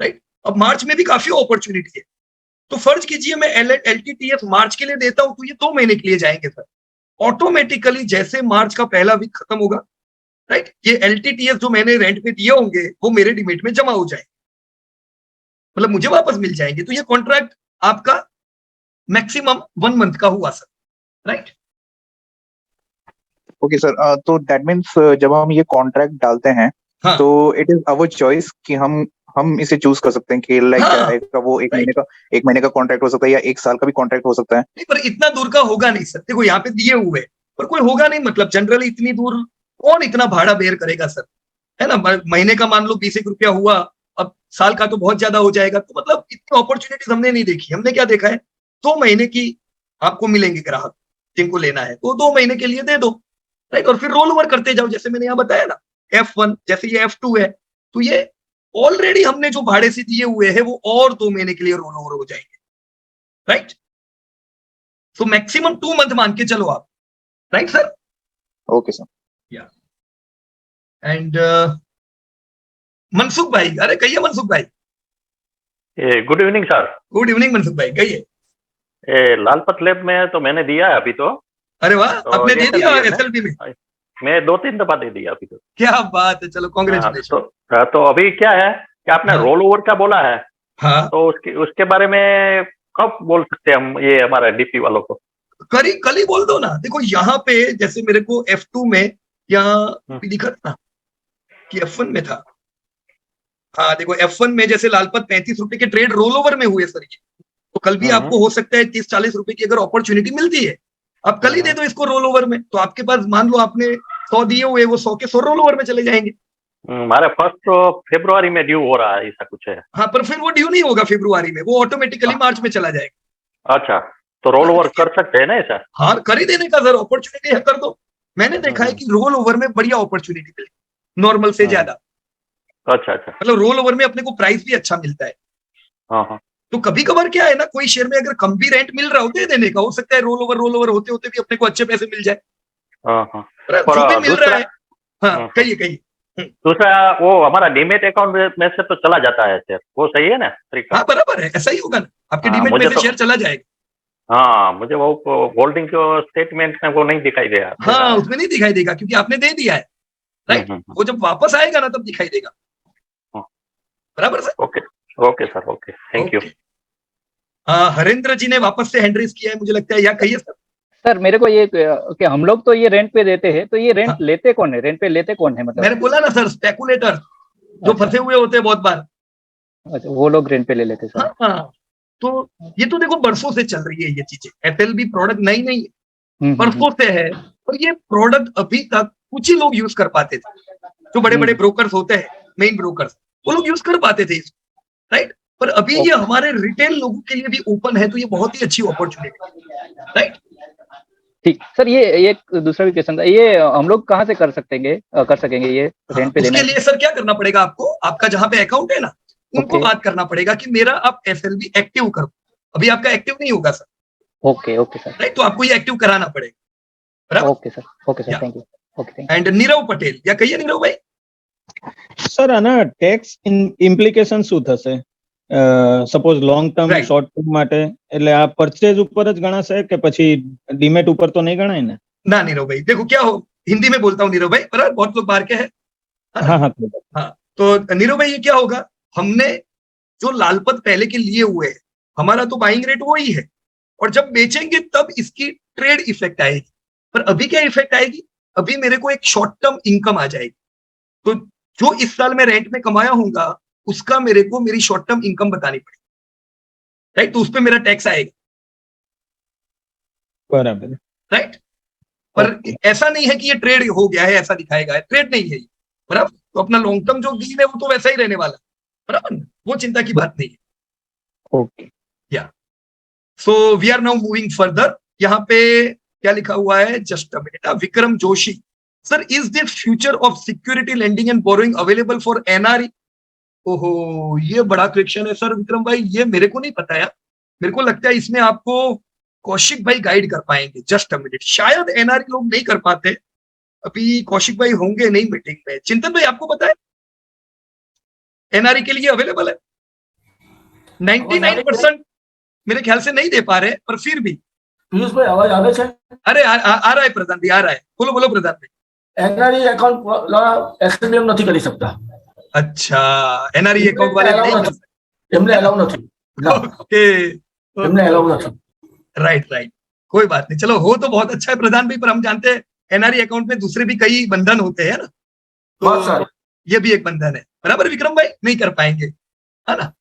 राइट। अब मार्च में भी काफी अपॉर्चुनिटी है, तो फर्ज कीजिए मैं LTTF मार्च के लिए देता हूं, तो ये 2 महीने के लिए जाएंगे सर। ऑटोमेटिकली जैसे मार्च का पहला वीक खत्म होगा, राइट, ये LTTF जो मैंने रेंट पे दिए होंगे वो मेरे डिमेट में जमा हो जाएंगे, मतलब मुझे वापस मिल जाएंगे। तो ये कॉन्ट्रैक्ट आपका मैक्सिमम 1 मंथ का हुआ सर, राइट। ओके सर, तो दैट मीन्स जब हम ये कॉन्ट्रैक्ट डालते हैं हाँ तो इट इज अवर चॉइस कि हम इसे चूज कर सकते हैं कि लाइक क्या हाँ रहेगा, वो एक राइट। महीने का कॉन्ट्रैक्ट हो सकता है या 1 साल का भी कॉन्ट्रैक्ट हो सकता है। नहीं, पर इतना दूर का होगा नहीं सर, देखो यहाँ पे दिए हुए पर कोई होगा नहीं, मतलब जनरली इतनी दूर कौन इतना भाड़ा बेयर करेगा सर, है ना। महीने का मान लो 20 रुपया हुआ, अब साल का तो बहुत ज्यादा हो जाएगा। तो मतलब इतनी अपॉर्चुनिटीज हमने नहीं देखी, हमने क्या देखा है, 2 महीने की आपको मिलेंगे ग्राहक जिनको लेना है, तो 2 महीने के लिए दे दो, राइट। और फिर रोल ओवर करते जाओ, जैसे मैंने यहाँ बताया ना, F1 जैसे ये F2 है, तो ये ऑलरेडी हमने जो भाड़े से दिए हुए हैं वो और 2 महीने के लिए रोल ओवर हो जाएंगे, राइट। सो मैक्सिमम 2 मंथ मान के चलो आप, राइट सर। Okay sir. या एंड मनसुख भाई, अरे कहिए मनसुख भाई। Good evening sir. Good evening Mansukh भाई, कहिए। लालपत लैब में तो मैंने दिया है अभी तो। अरे वाह, तो आपने दे दिया SLB में SLB में? मैं 2-3 दफा दे दिया अभी तो। क्या बात है, चलो कॉन्ग्रेचुलेशन। तो अभी क्या है कि आपने हाँ। रोल ओवर का बोला है, हाँ, तो उसके बारे में कब बोल सकते हैं हम ये हमारा DP वालों को? कल ही बोल दो ना। देखो यहाँ पे जैसे मेरे को F2 में यहाँ दिखा था ना कि F1 में था। हाँ देखो F1 में जैसे लालपत 35 रुपए के ट्रेड रोल ओवर में हुए सर ये, तो कल भी आपको हो सकता है 30-40 रुपए की अगर अपॉर्चुनिटी मिलती है, आप कल ही दे दो इसको रोल ओवर में। तो आपके पास मान लो आपने 100 दिए हुए, वो 100 के 100 रोल ओवर में चले जाएंगे। हमारे 1 फरवरी में ड्यू हो रहा है, ऐसा कुछ है। हाँ, पर फिर वो ड्यू नहीं होगा फरवरी में, वो ऑटोमेटिकली मार्च में चला जाएगा। अच्छा, तो रोल ओवर कर सकते हैं ना ऐसा? हाँ, कर ही देने का सर, अपॉर्चुनिटी है, कर दो। मैंने देखा है कि रोल ओवर में बढ़िया अपॉर्चुनिटी मिलती नॉर्मल से ज्यादा। अच्छा अच्छा। मतलब रोल ओवर में अपने को प्राइस भी अच्छा मिलता है। हाँ। तो कभी कभार क्या है ना, कोई शेयर में अगर कम भी रेंट मिल रहा हो दे देने का, हो सकता है रोल ओवर होते होते भी अपने को अच्छे पैसे मिल जाए। हाँ। पर जो भी मिल रहा है। हाँ कहिए। दूसरा वो हमारा डीमेट अकाउंट में से तो चला जाता है शेयर, वो सही है ना तरीका? हाँ बराबर है, ऐसा ही होगा ना, आपके डीमेट में से शेयर चला जाएगा। हाँ, मुझे वो होल्डिंग जो स्टेटमेंट में वो नहीं दिखाई दे रहा। हाँ, उसमें नहीं दिखाई देगा क्योंकि आपने दे दिया है, राइट। वो जब वापस आएगा ना तब दिखाई देगा। बराबर sir. Okay sir, okay, thank you. Harendra ji ने वापस से हैंड रेज किया है मुझे लगता है, या कहिए सर। सर मेरे को ये कि हम लोग तो ये रेंट पे देते हैं, तो ये रेंट लेते कौन है, रेंट पे लेते कौन है? मतलब मैंने बोला ना सर, स्पेकुलेटर जो फंसे हुए होते हैं बहुत बार। अच्छा, वो लोग रेंट पे ले लेते सर। हाँ, तो ये तो देखो बरसों से चल रही है ये चीजें। FLB प्रोडक्ट नई नहीं है, बरसों से है। और ये प्रोडक्ट अभी तक कुछ ही लोग यूज कर पाते थे, जो बड़े बड़े ब्रोकर्स होते हैं, मेन ब्रोकर्स, वो लोग यूज कर पाते थे इसको, राइट। पर अभी ये हमारे रिटेल लोगों के लिए भी ओपन है, तो ये बहुत ही अच्छी अपॉर्चुनिटी, राइट। ठीक सर, ये एक दूसरा भी क्वेश्चन था, ये हम लोग कहाँ से कर सकेंगे ये रेंट पे लेना? उसके लिए सर क्या करना पड़ेगा आपको, आपका जहां पे अकाउंट है ना उनको बात करना पड़ेगा कि मेरा आप एसएलबी एक्टिव करो। अभी आपका एक्टिव नहीं होगा sir. Okay okay sir, right, तो आपको ये एक्टिव कराना पड़ेगा, बराबर। Okay sir, thank you. Okay, thank and Nirav Patel, या कहिए नीरव भाई। સર આના ટેક્સ ઇમ્પ્લિકેશન શું થશે? Suppose long term Right. Short term માટે એટલે આ પરચેજ ઉપર જ ગણાશે કે પછી ડીમેટ ઉપર તો નહીં ગણાય ને? ना नीरव भाई, देखो क्या हो, हिंदी में बोलता हूँ नीरव भाई, बराबर, बहुत लोग बाहर के हैं। हाँ हाँ हाँ, तो नीरव भाई ये क्या होगा, हमने जो लालपत पहले के लिए हुए हैं, हमारा तो बाइंग रेट वही है, और जब बेचेंगे तब इसकी ट्रेड इफेक्ट आएगी। पर अभी क्या इफेक्ट आएगी, अभी मेरे को एक शॉर्ट टर्म इनकम आ जाएगी। तो जो इस साल मैं रेंट में कमाया होगा उसका मेरे को मेरी शॉर्ट टर्म इनकम बतानी पड़ेगी, राइट। तो उस पर मेरा टैक्स आएगा, બરાબર। राइट। पर ऐसा नहीं है कि ये ट्रेड हो गया है, ऐसा दिखाएगा, ट्रेड नहीं है ये, बराबर। तो अपना लॉन्ग टर्म जो डील है वो तो वैसा ही रहने वाला, बराबर, वो चिंता की बात नहीं है। Okay, yeah so we are now moving further. यहाँ पे क्या लिखा हुआ है, just a minute, Vikram Joshi sir, is the future of security lending and borrowing available for NRE? ओहो, ये बड़ा क्वेश्चन है सर विक्रम भाई, ये मेरे को नहीं पता यार। मेरे को लगता है इसमें आपको कौशिक भाई गाइड कर पाएंगे। जस्ट अ मिनट, शायद एनआरई लोग नहीं कर पाते, अभी कौशिक भाई होंगे नहीं मीटिंग में। चिंतन भाई आपको पता है एनआरई के लिए अवेलेबल है? 99% मेरे ख्याल से नहीं दे पा रहे, पर फिर भी पीयूष भाई आवाज आवे छे? अरे आ रहा है प्रधान भाई, आ रहा है, बोलो बोलो प्रधान भाई। एनआरई अकाउंट एक्सटेंड नहीं કરી શકતા। अच्छा, एनआरई अकाउंट वाले नहीं कर सकते, એમને અલાઉ નથી। ओके, એમને અલાઉ નથી। राइट राइट, कोई बात नहीं, चलो हो तो बहुत अच्छा है प्रधान भाई। पर हम जानते हैं एनआरई अकाउंट में दूसरे भी कई बंधन होते हैं ना, बहुत सारे। ये भी एक बंधन है, बराबर विक्रम भाई, नहीं कर पाएंगे, है ना।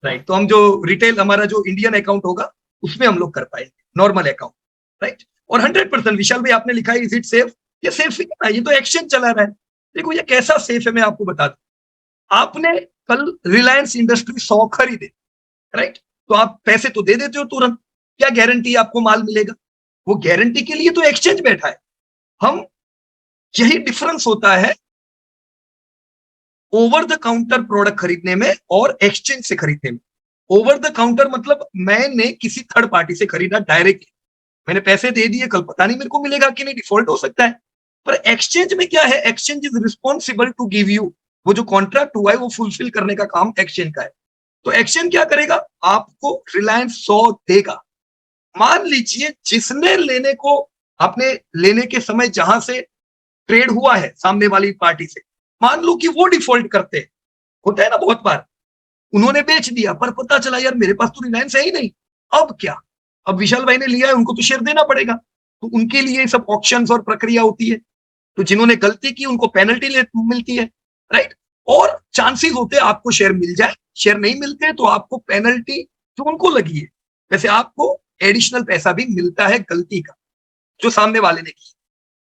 राइट, तो हम जो रिटेल हमारा जो इंडियन अकाउंट होगा उसमें हम लोग कर पाएंगे, नॉर्मल अकाउंट, राइट। और 100% विशाल भाई आपने लिखा है इज इट सेफ? ये सेफ ही है, ये तो एक्सचेंज चला रहा है। देखो ये कैसा सेफ है मैं आपको बता दूं। आपने कल रिलायंस इंडस्ट्री 100 खरीदे, राइट, तो आप पैसे तो दे देते हो तुरंत, क्या गारंटी आपको माल मिलेगा? वो गारंटी के लिए तो एक्सचेंज बैठा है। हम, यही डिफरेंस होता है ओवर द काउंटर प्रोडक्ट खरीदने में और एक्सचेंज से खरीदने में। ओवर द काउंटर मतलब मैंने किसी थर्ड पार्टी से खरीदा डायरेक्टली, मैंने पैसे दे दिए, कल पता नहीं मेरे को मिलेगा कि नहीं, डिफॉल्ट हो सकता है। पर एक्सचेंज में क्या है, exchange is responsible to give you, वो जो कॉन्ट्रैक्ट हुआ है वो फुलफिल करने का काम एक्सचेंज का है। तो एक्सचेंज क्या करेगा, आपको रिलायंस 100 देगा। मान लीजिए जिसने लेने को, आपने लेने के समय जहां से ट्रेड हुआ है सामने वाली पार्टी से, मान लो कि वो डिफॉल्ट करते हैं, होता है ना बहुत बार, उन्होंने बेच दिया पर पता चला यार मेरे पास तो रिलायंस है ही नहीं, अब क्या? अब विशाल भाई ने लिया है, उनको तो शेयर देना पड़ेगा, तो उनके लिए सब ऑप्शंस और प्रक्रिया होती है। तो जिन्होंने गलती की उनको पेनल्टी मिलती है, राइट। और चांसेस होते हैं आपको शेयर मिल जाए, शेयर नहीं मिलते तो आपको पेनल्टी जो उनको लगी है, वैसे आपको एडिशनल पैसा भी मिलता है गलती का जो सामने वाले ने की।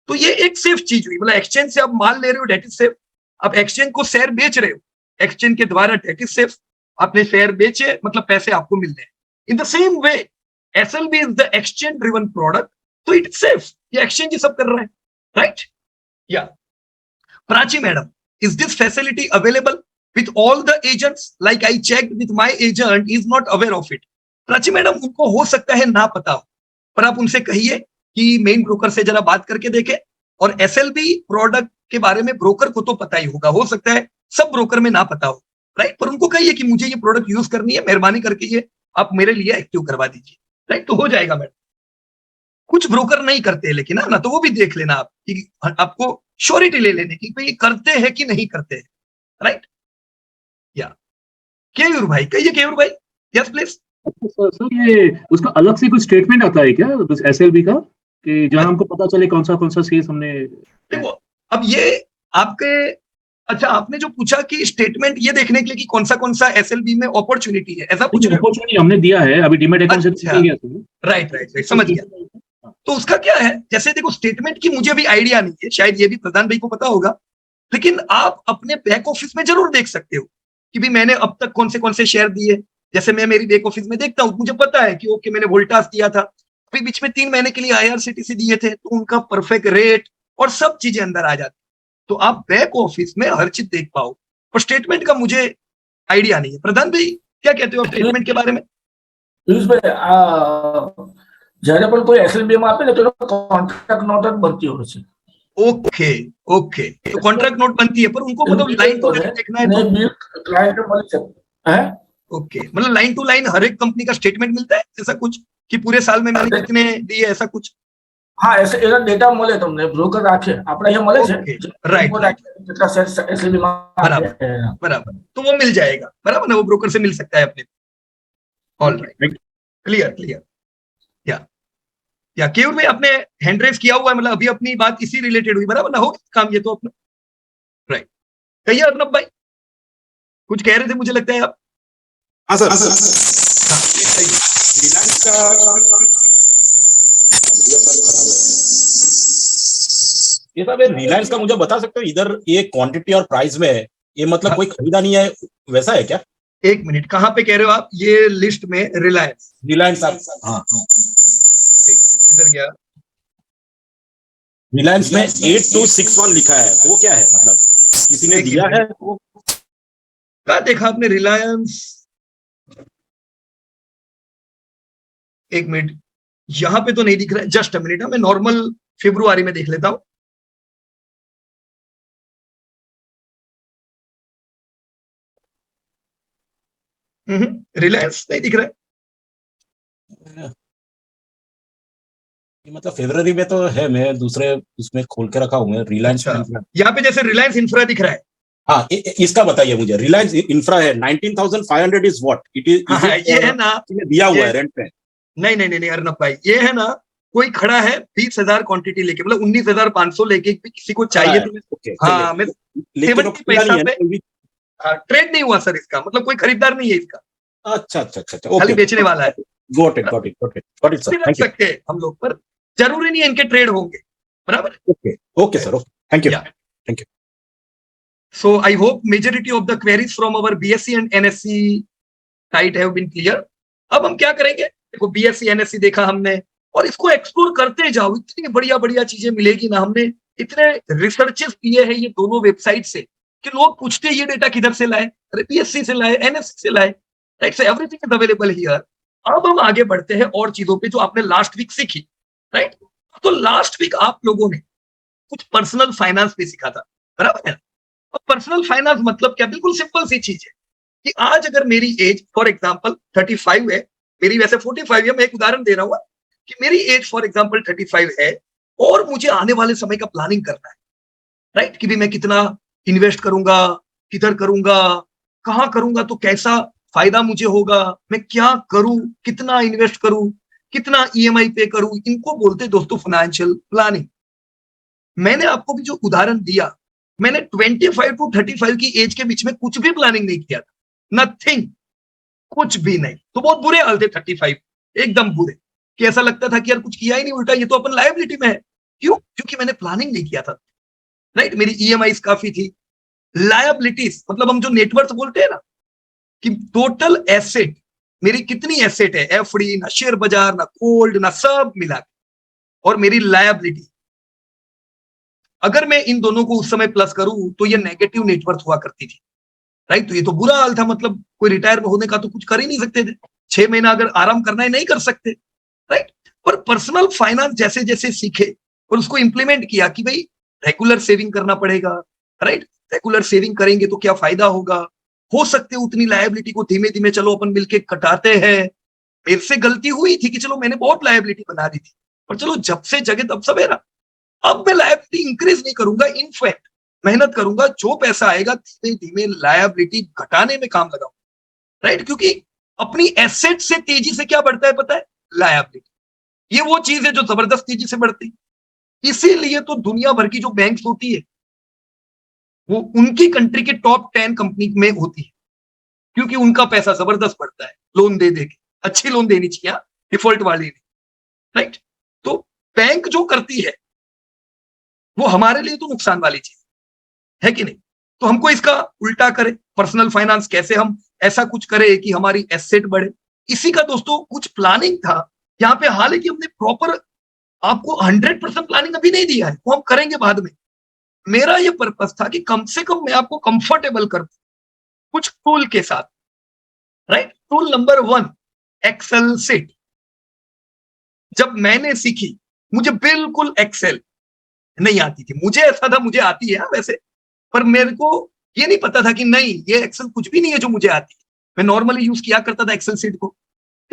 तो ये एक सेफ चीज हुई, मतलब एक्सचेंज से आप माल ले रहे हो, डेट इज सेफ। आप एक्सचेंज को शेयर बेच रहे हो, एक्सचेंज के द्वारा, डेट इज सेफ। आपने शेयर बेचे मतलब पैसे आपको मिल रहे हैं। In the same way SLB is the exchange driven product, तो इट सेफ, ये एक्सचेंज ही सब कर रहा है, राइट। या Prachi madam, is this facility available with all the agents? Like I checked with my agent, is not aware of it. Prachi madam, उनको हो सकता है ना पता हो, पर आप उनसे कहिए कि मेन ब्रोकर से जरा बात करके देखें। और एसएलबी प्रोडक्ट के बारे में ब्रोकर को तो पता ही होगा, हो सकता है सब ब्रोकर में ना पता हो, राइट। पर उनको कहिए कि मुझे ये प्रोडक्ट यूज करनी है, मेहरबानी करके ये आप मेरे लिए एक्टिव करवा दीजिए, राइट। तो हो जाएगा मैडम। कुछ ब्रोकर नहीं करते लेकिन, है ना, तो वो भी देख लेना आप कि आपको श्योरिटी ले लेने की भाई करते हैं कि नहीं करते हैं, राइट। या केयूर भाई, कहिए केयूर भाई। Yes please. सर ये उसका अलग से कुछ स्टेटमेंट आता है क्या एसएलबी का, कि जहां हमको पता चले कौन सा शेयर हमने? देखो अब ये आपके, अच्छा आपने जो पूछा कि स्टेटमेंट ये देखने के लिए कि कौन सा एसएलबी में अपॉर्चुनिटी है, ऐसा पूछ रहे हो? अपॉर्चुनिटी हमने दिया है अभी डीमैट अकाउंट से अच्छा, निकल गया था। राइट राइट राइट, समझ गया। तो उसका क्या है, जैसे देखो स्टेटमेंट की मुझे भी आइडिया नहीं है, शायद ये भी प्रधान भाई को पता होगा, लेकिन आप अपने बैक ऑफिस में जरूर देख सकते हो कि भी मैंने अब तक कौन से शेयर दिए। जैसे मैं मेरी बैक ऑफिस में देखता हूँ, मुझे पता है कि ओके मैंने वोल्टास दिया था, अभी बीच में 3 महीने के लिए आईआरसीटीसी दिए थे, तो उनका परफेक्ट रेट और सब चीजें अंदर आ जाती। तो आप बैक ऑफिस में हर चीज देख पाओ। और स्टेटमेंट का मुझे आइडिया नहीं है। प्रधान भाई क्या कहते हो आप ट्रीटमेंट के बारे में? पीयूष भाई જ્યારે પણ કોઈ એસએલબી માં આપે ને તો કોન્ટ્રાક્ટ નોટ જ બનતી હોય છે। ओके ओके, तो कॉन्ट्रैक्ट नोट बनती है, पर उनको मतलब लाइन टू लाइन देखना है तो बिल क्लाइंट को मिल सकता है। ओके, मतलब लाइन टू लाइन हर एक कंपनी का स्टेटमेंट मिलता है ऐसा कुछ कि पूरे साल में मैंने कितने दिए ऐसा कुछ? हाँ, ऐसे एना डेटा મળે તમને, બ્રોકર રાખે, આપણે અહીંયા મળે છે राइट, કેટલા શેર એસએલબી માં बराबर बराबर, तो वो मिल जाएगा, बराबर ना, वो ब्रोकर से मिल सकता है अपने। All right, clear clear. या केवल में आपने हैंड रेस किया हुआ है, मतलब अभी अपनी बात इसी रिलेटेड हुई, बराबर ना, हो काम ये तो अपना। राइट, कहिए अर्नब भाई कुछ कह रहे थे, मुझे लगता है आप। हाँ सर, रिलायंस का ये सब रिलायंस का मुझे बता सकते हो, इधर ये क्वांटिटी और प्राइस में है, ये मतलब कोई खरीदा नहीं है वैसा है क्या? एक मिनट, कहाँ पे कह रहे हो आप? ये लिस्ट में रिलायंस आप, हाँ किधर गया? रिलायंस में 8261 लिखा है, वो क्या है? मतलब किसी ने दिया है वो? क्या देखा आपने रिलायंस? एक मिनट, यहां पे तो नहीं दिख रहा है, जस्ट अ मिनट, मैं नॉर्मल फरवरी में देख लेता हूं। रिलायंस नहीं दिख रहा है, मतलब फरवरी में तो है, मैं दूसरे उसमें खोल के रखा हूँ रिलायंस। यहाँ पे जैसे रिलायंस इंफ्रा दिख रहा है। हाँ, इसका बताइए मुझे, रिलायंस इंफ्रा है 19,500 इज व्हाट इट इज? ये है ना, दिया हुआ है रेंट पे? नहीं नहीं नहीं अर्नब भाई, ये है ना, कोई खड़ा है 20,000 क्वांटिटी लेके, मतलब 19,500 लेके, किसी को चाहिए तो हाँ, मैं 70 पैसा पे ट्रेड नहीं हुआ सर इसका, मतलब कोई खरीदार नहीं है इसका। अच्छा अच्छा अच्छा, खाली बेचने वाला है। गॉट इट सर, रख सकते हैं हम लोग, पर जरूरी नहीं है इनके ट्रेड होंगे, बराबर। Okay sir, thank you. So I hope majority of the queries from our BSc and NSc site have been clear। अब हम क्या करेंगे, देखो BSc NSc देखा हमने, और इसको एक्सप्लोर करते जाओ, इतनी बढ़िया बढ़िया चीजें मिलेगी ना। हमने इतने रिसर्चेस किए हैं ये दोनों वेबसाइट से कि लोग पूछते ये डेटा किधर से लाए, अरे BSc से लाए, NSc से लाए, right. So everything is available here. अब हम आगे बढ़ते हैं और चीजों पे जो आपने लास्ट वीक सीखी, राइट। तो लास्ट वीक आप लोगों ने कुछ पर्सनल फाइनेंस पे सीखा था, बराबर है। और पर्सनल फाइनेंस मतलब क्या? बिल्कुल सिंपल सी चीज है कि आज अगर मेरी एज फॉर एग्जांपल 35 है, मेरी वैसे 45 है, मैं एक उदाहरण दे रहा हूँ कि मेरी एज फॉर एग्जांपल 35 है और मुझे आने वाले समय का प्लानिंग करना है, राइट, कि भी मैं कितना इन्वेस्ट करूंगा, किधर करूंगा, कहां करूंगा, तो कैसा फायदा मुझे होगा, मैं क्या करूं, कितना इन्वेस्ट करूं, कितना EMI पे करूं, इनको बोलते दोस्तों फाइनेंशियल प्लानिंग। मैंने आपको भी जो उदाहरण दिया, मैंने 25 to 35 की एज के बीच में कुछ भी प्लानिंग नहीं किया था, नथिंग, कुछ भी नहीं। तो बहुत बुरे हाल थे 35, एकदम बुरे, कि ऐसा लगता था कि यार कुछ किया ही नहीं, उल्टा ये तो अपन लायबिलिटी में है। क्यों? क्योंकि मैंने प्लानिंग नहीं किया था, राइट। मेरी EMI काफी थी, लायबिलिटीज मतलब हम जो नेटवर्थ बोलते हैं ना, कि टोटल एसेट मेरी कितनी एसेट है, FD ना शेयर बाजार ना गोल्ड ना सब मिला के, और मेरी लायबिलिटी, अगर मैं इन दोनों को उस समय प्लस करूं तो ये नेगेटिव नेटवर्थ हुआ करती थी, राइट। तो ये तो बुरा हाल था, मतलब कोई रिटायर होने का तो कुछ कर ही नहीं सकते थे, 6 महीना अगर आराम करना है नहीं कर सकते, राइट। पर पर्सनल फाइनेंस जैसे जैसे सीखे और उसको इंप्लीमेंट किया कि भाई रेगुलर सेविंग करना पड़ेगा, राइट। रेगुलर सेविंग करेंगे तो क्या फायदा होगा, हो सकते उतनी लायबिलिटी को धीमे धीमे चलो अपन मिलके कटाते हैं। मेरे से गलती हुई थी कि चलो मैंने बहुत लायबिलिटी बना दी थी, और चलो जब से जगे तब सवेरा, अब मैं लायबिलिटी इंक्रीज नहीं करूंगा, इनफैक्ट मेहनत करूंगा, जो पैसा आएगा धीमे धीमे लायबिलिटी घटाने में काम लगाऊंगा, राइट। क्योंकि अपनी एसेट से तेजी से क्या बढ़ता है पता है? लायबिलिटी। ये वो चीज है जो जबरदस्त तेजी से बढ़ती है। इसीलिए तो दुनिया भर की जो बैंक्स होती है वो उनकी कंट्री के टॉप 10 कंपनी में होती है, क्योंकि उनका पैसा जबरदस्त बढ़ता है लोन दे दे के। अच्छी लोन देनी चाहिए, डिफॉल्ट वाली नहीं, राइट। तो बैंक जो करती है वो हमारे लिए तो नुकसान वाली चीज है कि नहीं। तो हमको इसका उल्टा करें, पर्सनल फाइनेंस कैसे हम ऐसा कुछ करें कि हमारी एसेट बढ़े, इसी का दोस्तों कुछ प्लानिंग था यहाँ पे। हालांकि हमने प्रॉपर आपको 100% प्लानिंग अभी नहीं दिया है, वो हम करेंगे बाद में। मेरा ये पर्पस था कि कम से कम मैं आपको कंफर्टेबल कर दूं, कुछ टूल के साथ, राइट। Tool number 1 Excel sheet. जब मैंने सीखी, मुझे बिल्कुल एक्सेल नहीं आती थी। मुझे ऐसा था मुझे आती है वैसे, पर मेरे को ये नहीं पता था कि नहीं, ये एक्सेल कुछ भी नहीं है जो मुझे आती है। मैं नॉर्मली यूज किया करता था एक्सेल सीट को,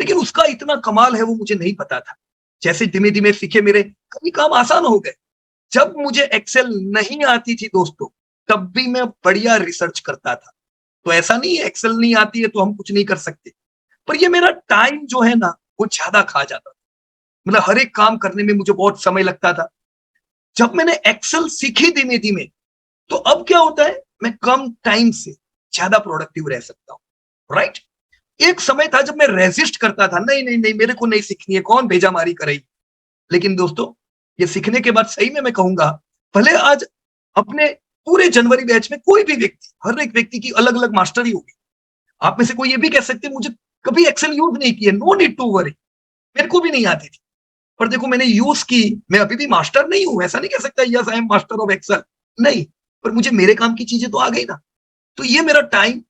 लेकिन उसका इतना कमाल है वो मुझे नहीं पता था। जैसे धीमे धीमे सीखे, मेरे कई काम आसान हो गए। जब मुझे एक्सेल नहीं आती थी दोस्तों, तब भी मैं बढ़िया रिसर्च करता था। तो ऐसा नहीं है एक्सेल नहीं आती है तो हम कुछ नहीं कर सकते, पर ये मेरा टाइम जो है ना वो ज्यादा खा जाता था। मतलब हर एक काम करने में मुझे बहुत समय लगता था। जब मैंने एक्सेल सीखी धीमे धीमे, तो अब क्या होता है, मैं कम टाइम से ज्यादा प्रोडक्टिव रह सकता हूं, राइट। एक समय था जब मैं रेजिस्ट करता था, नहीं नहीं नहीं मेरे को नहीं सीखनी है, कौन भेजा मारी करेगी। लेकिन दोस्तों ये सीखने के बाद सही में मैं कहूंगा, भले आज अपने पूरे जनवरी बैच में कोई भी व्यक्ति, हर एक व्यक्ति की अलग अलग मास्टरी होगी। आप में से कोई ये भी कह सकते मुझे कभी एक्सेल यूज नहीं किया, नो नीड टू वरी, मेरे को भी नहीं आती थी। पर देखो मैंने यूज की, मैं अभी भी मास्टर नहीं हूं, ऐसा नहीं कह सकता yes I am master of Excel, नहीं, पर मुझे मेरे काम की चीजें तो आ गई ना। तो ये मेरा टाइम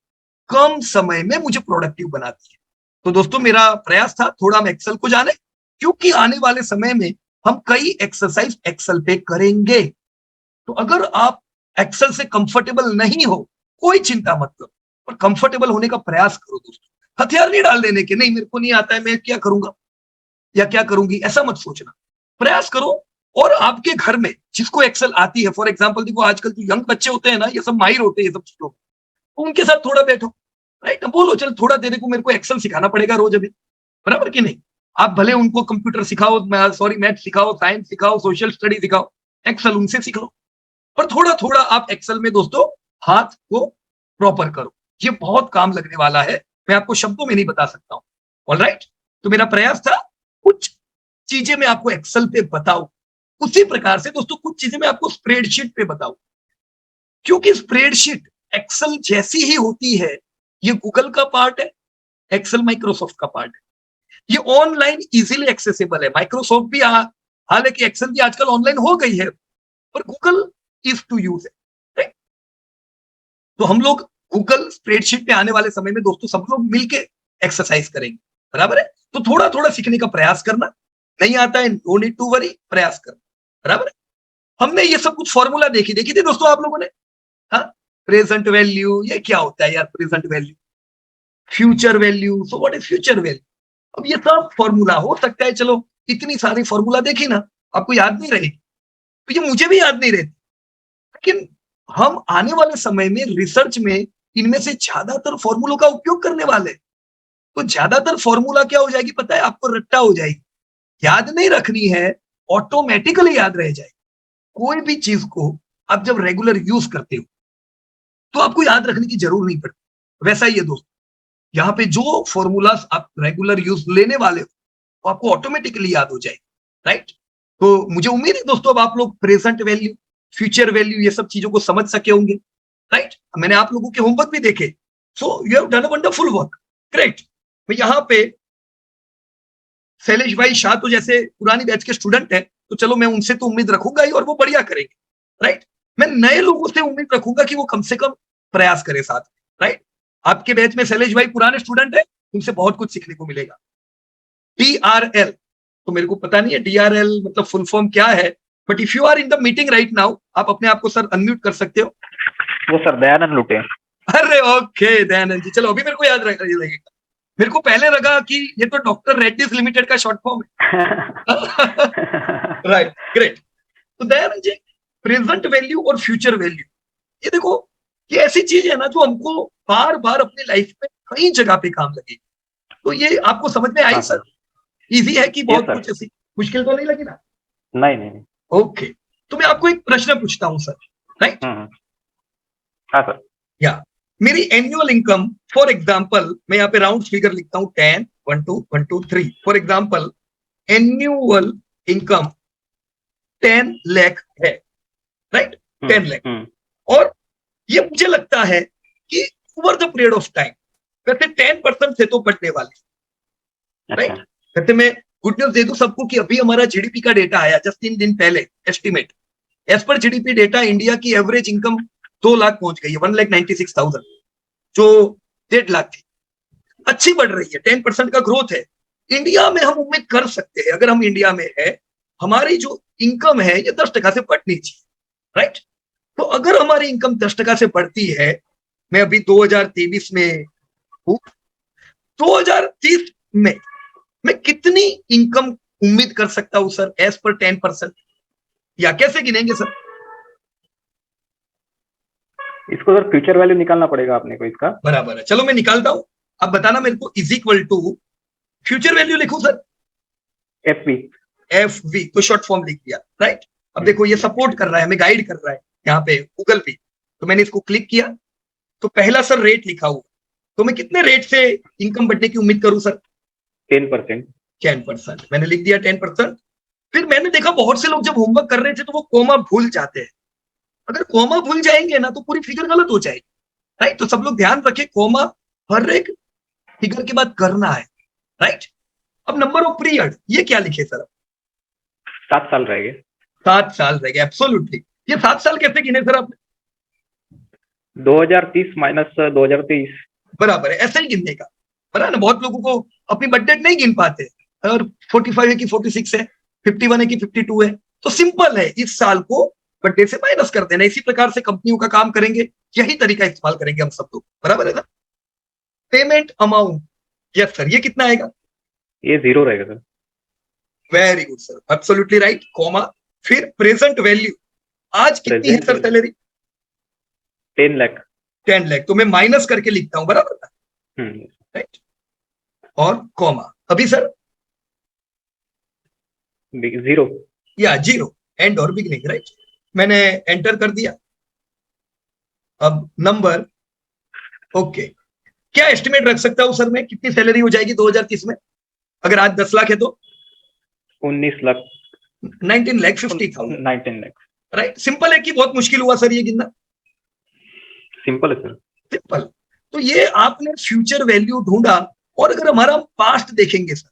कम समय में मुझे प्रोडक्टिव बनाती है। तो दोस्तों मेरा प्रयास था थोड़ा हम एक्सेल को जाने, क्योंकि आने वाले समय में हम कई एक्सरसाइज एक्सेल पे करेंगे। तो अगर आप एक्सेल से कंफर्टेबल नहीं हो, कोई चिंता मत करो, पर कंफर्टेबल होने का प्रयास करो दोस्तों। हथियार नहीं डाल देने के, नहीं मेरे को नहीं आता है मैं क्या करूंगा या क्या करूंगी, ऐसा मत सोचना। प्रयास करो, और आपके घर में जिसको एक्सेल आती है, फॉर एग्जाम्पल देखो आजकल जो यंग बच्चे होते हैं ना, ये सब माहिर होते हैं ये सब चीजों में, उनके साथ थोड़ा बैठो, राइट। बोलो चल थोड़ा तेरे को मेरे को एक्सेल सिखाना पड़ेगा रोज अभी, बराबर कि नहीं। आप भले उनको कंप्यूटर सिखाओ, सॉरी मैथ सिखाओ, साइंस सिखाओ, सोशल स्टडी सिखाओ, एक्सेल उनसे सीख लो। पर थोड़ा थोड़ा आप एक्सेल में दोस्तों हाथ को प्रॉपर करो, ये बहुत काम लगने वाला है, मैं आपको शब्दों में नहीं बता सकता हूं। ऑलराइट, तो मेरा प्रयास था कुछ चीजें मैं आपको एक्सेल पे बताऊं, उसी प्रकार से दोस्तों कुछ चीजें मैं आपको स्प्रेडशीट पे बताऊं, क्योंकि स्प्रेडशीट एक्सेल जैसी ही होती है। ये गूगल का पार्ट है, एक्सेल माइक्रोसॉफ्ट का पार्ट है। ये ऑनलाइन इजीली एक्सेसिबल है। माइक्रोसॉफ्ट भी हालांकि एक्सेल भी आजकल ऑनलाइन हो गई है, पर गूगल इज टू यूज है, राइट। तो हम लोग गूगल स्प्रेडशीट पे आने वाले समय में दोस्तों सब लोग मिलके एक्सरसाइज करेंगे, बराबर है। तो थोड़ा थोड़ा सीखने का प्रयास करना, नहीं आता है नो नीड टू वरी, प्रयास करना, बराबर है। हमने ये सब कुछ फॉर्मूला देखी थी दोस्तों आप लोगों ने, हाँ, प्रेजेंट वैल्यू, ये क्या होता है यार present value, future value, so what is future value. अब ये सब फॉर्मूला हो सकता है, चलो इतनी सारी फॉर्मूला देखी ना, आपको याद नहीं रहेगी, तो ये मुझे भी याद नहीं रहती, लेकिन हम आने वाले समय में रिसर्च में इनमें से ज्यादातर फॉर्मूलों का उपयोग करने वाले। तो ज्यादातर फॉर्मूला क्या हो जाएगी पता है आपको, रट्टा हो जाएगी, याद नहीं रखनी है, ऑटोमेटिकली याद रह जाएगी। कोई भी चीज को आप जब रेगुलर यूज करते हो तो आपको याद रखने की जरूरत नहीं पड़ती। वैसा ही है दोस्तों, यहाँ पे जो फॉर्मूलास आप रेगुलर यूज लेने वाले हो वो आपको ऑटोमेटिकली याद हो जाएगी, राइट। तो मुझे उम्मीद है दोस्तों अब आप लोग प्रेजेंट वैल्यू, फ्यूचर वैल्यू, ये सब चीजों को समझ सके होंगे, राइट। मैंने आप लोगों के होमवर्क भी देखे, so you have done a wonderful work, great. तो यहाँ पे शैलेश भाई शाह तो जैसे पुरानी बैच के स्टूडेंट है, तो चलो मैं उनसे तो उम्मीद रखूंगा ही और वो बढ़िया करेंगे, राइट। मैं नए लोगों से उम्मीद रखूंगा कि वो कम से कम प्रयास करें साथ, राइट। आपके बैच में शैलेश भाई पुराने स्टूडेंट है, उनसे बहुत कुछ सीखने को मिलेगा। DRL, तो मेरे को पता नहीं है DRL मतलब फुल फॉर्म क्या है, but if you are in the meeting right now, आप अपने आप को सर अनम्यूट कर सकते हो। वो सर दयानंद लुटे। अरे ओके दयानंद जी, चलो अभी मेरे को याद लगेगा। मेरे को पहले लगा कि ये तो डॉक्टर रेड्डीज लिमिटेड का शॉर्ट फॉर्म है। Right, great. तो दयानंद जी, प्रेजेंट वैल्यू और फ्यूचर वैल्यू, ये देखो ये ऐसी चीज है ना जो हमको बार बार अपनी लाइफ में कई जगह पे काम लगेगी। तो ये आपको समझ में आई सर? इजी है कि बहुत कुछ ऐसी मुश्किल तो नहीं लगी ना? नहीं। ओके, तो मैं आपको एक प्रश्न पूछता हूँ सर, राइट? हाँ सर। या मेरी एनुअल इनकम, फॉर एग्जांपल मैं यहाँ पे राउंड फिगर लिखता हूँ 10, 1 2 1 2 3, for example annual income 10 lakh है, राइट? 10 लाख। और ये मुझे लगता है कि over the period of time वैसे 10% से तो बढ़ने वाली, राइट? वैसे मैं गुड न्यूज दे दूं सबको कि अभी हमारा जीडीपी का डेटा आया जस्ट 3 दिन पहले, estimate as per GDP data India की एवरेज इनकम 2 लाख पहुंच गई है, 1,96,000, जो 1.5 लाख थी, अच्छी बढ़ रही है, 10% का ग्रोथ है। इंडिया में हम उम्मीद कर सकते हैं, अगर हम इंडिया में है, हमारी जो इनकम है ये 10% से बढ़नी चाहिए, राइट। तो अगर हमारी इनकम 10% से बढ़ती है, मैं अभी 2023 में हूं, 2030 में मैं कितनी इनकम उम्मीद कर सकता हूं सर, एज पर 10%, या कैसे गिनेंगे सर? इसको सर फ्यूचर वैल्यू निकालना पड़ेगा आपने को इसका। बराबर है, चलो मैं निकालता हूं, आप बताना मेरे को। Is equal to future value लिखूं सर? FV तो शॉर्ट फॉर्म लिख दिया, राइट। अब देखो ये सपोर्ट कर रहा है, हमें गाइड कर रहा है यहाँ पे गूगल पे, तो मैंने इसको क्लिक किया, तो पहला सर रेट लिखा हुआ, तो मैं कितने रेट से इनकम बढ़ने की उम्मीद करूं सर? 10%। 10%, मैंने लिख दिया 10%। फिर मैंने देखा बहुत से लोग जब होमवर्क कर रहे थे तो वो कोमा भूल जाते हैं। अगर कोमा भूल जाएंगे ना तो पूरी फिगर गलत हो जाएगी, राइट। तो सब लोग ध्यान रखें, कोमा हर एक फिगर के बाद करना है, राइट। अब नंबर ऑफ पीरियड, ये क्या लिखे सर? 7 साल रहेंगे। 7 साल रहेंगे, एब्सोल्युटली। ये 7 साल कैसे गिने सर आपने? 2030 माइनस 2023। बराबर है, ऐसा ही गिनने का, बराबर ना। बहुत लोगों को अपनी बर्थडे नहीं गिन पाते, और 45 है कि 46 है, 51 है कि 52 है, तो सिंपल है, इस साल को बर्थडे से माइनस कर देना। इसी प्रकार से कंपनियों का काम करेंगे, यही तरीका इस्तेमाल करेंगे हम सब लोग, बराबर है ना। पेमेंट अमाउंट, यस सर, ये कितना आएगा? ये 0 रहेगा sir. Very good sir, absolutely right, comma. फिर प्रेजेंट वैल्यू, आज कितनी है सर सैलरी? 10 लाख। 10 लाख, तो मैं माइनस करके लिखता हूं, बराबर ना, राइट। और कॉमा, अभी सर 0 या 0, एंड और बिगनिंग, राइट। मैंने एंटर कर दिया। अब नंबर, ओके। क्या एस्टिमेट रख सकता हूं सर मैं, कितनी सैलरी हो जाएगी 2030 में? अगर आज 10 लाख है तो 19 लाख। 19,50,000। 19 लाख, राइट। सिंपल है कि बहुत मुश्किल हुआ सर ये गिनना? सिंपल है सर। सिंपल। तो ये आपने फ्यूचर वैल्यू ढूंढा, और अगर हमारा पास्ट देखेंगे सर,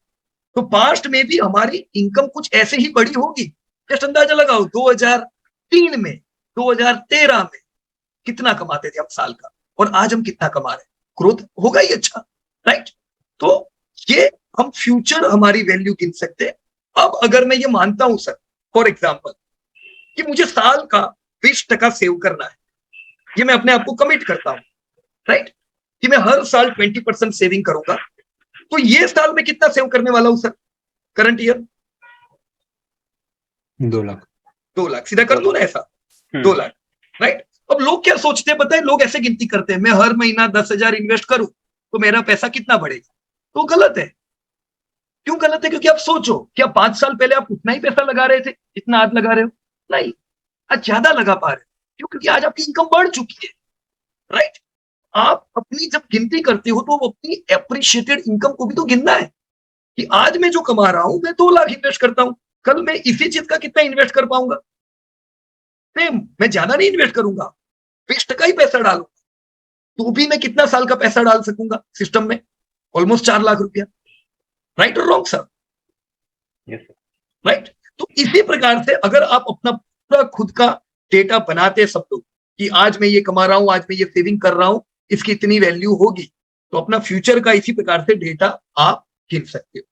तो पास्ट में भी हमारी इनकम कुछ ऐसे ही बढ़ी होगी। जस्ट अंदाजा लगाओ, 2003 में, 2013 में कितना कमाते थे हम साल का, और आज हम कितना कमा रहे हैं? ग्रोथ होगा ही अच्छा, राइट। तो ये हम फ्यूचर हमारी वैल्यू गिन सकते हैं। अब अगर मैं ये मानता हूं सर, फॉर एग्जाम्पल, कि मुझे साल का 20% सेव करना है, ये मैं अपने आप को कमिट करता हूं, राइट, कि मैं हर साल 20% सेविंग करूंगा, तो ये साल में कितना सेव करने वाला हूं sir, current year? 2 lakh. 2 lakh, सीधा कर दो ना ऐसा, 2 लाख, राइट। अब लोग क्या सोचते हैं बताए, लोग ऐसे गिनती करते हैं, मैं हर महीना 10,000 इन्वेस्ट करूं तो मेरा पैसा कितना बढ़ेगा, तो गलत है। क्यों गलत है? क्योंकि आप सोचो, क्या 5 साल पहले आप उतना ही पैसा लगा रहे थे जितना आज लगा रहे हो? नहीं, आज ज्यादा लगा पा रहे हो। क्यों? क्योंकि आज आपकी इनकम बढ़ चुकी है, राइट। आप अपनी जब गिनती करते हो तो अपनी एप्रिशिएटेड इनकम को भी तो गिनना है, कि आज मैं जो कमा रहा हूं, मैं 2 लाख इन्वेस्ट करता हूं, कल मैं इसी चीज का कितना इन्वेस्ट कर पाऊंगा? सेम, मैं ज्यादा नहीं इन्वेस्ट करूंगा, 20% ही पैसा डालूंगा, तो भी मैं कितना साल का पैसा डाल सकूंगा सिस्टम में? ऑलमोस्ट 4 लाख रुपया, राइट और wrong sir? Yes sir. Right. तो इसी प्रकार से अगर आप अपना पूरा खुद का डेटा बनाते सब लोग, कि आज मैं ये कमा रहा हूं, आज मैं ये सेविंग कर रहा हूं, इसकी इतनी वैल्यू होगी, तो अपना फ्यूचर का इसी प्रकार से डेटा आप गिन सकते हो।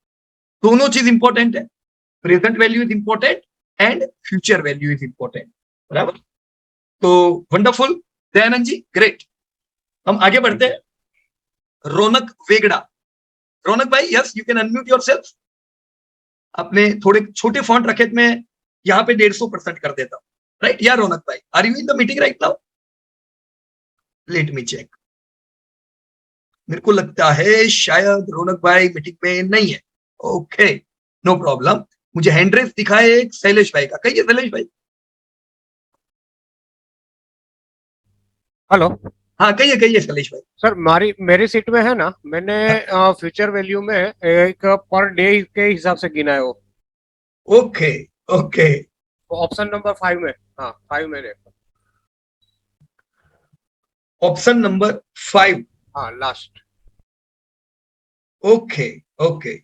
दोनों चीज इंपॉर्टेंट है, present value is important and future value is important, बराबर। तो वंडरफुल दयानंद जी, ग्रेट। हम आगे बढ़ते हैं। रौनक वेगड़ा, रौनक भाई, yes you can unmute yourself. आपने थोड़े छोटे फॉन्ट रखे, मैं यहाँ पे 150% कर देता हूँ, राइट। या रौनक भाई, are you in the meeting right now? Let me check. मेरे को लगता है शायद रौनक भाई मीटिंग में नहीं है। Okay, no problem. मुझे हैंड रेस दिखाए एक शैलेश भाई का, कहिए शैलेश भाई। हेलो, हाँ कहिए कहिए शैलेश भाई। सर मेरी सीट में है ना, मैंने फ्यूचर वैल्यू में एक पर डे के हिसाब से गिना है वो। ओके ओके, ऑप्शन नंबर 5 में, हाँ 5 में ऑप्शन नंबर 5, हाँ लास्ट। ओके ओके,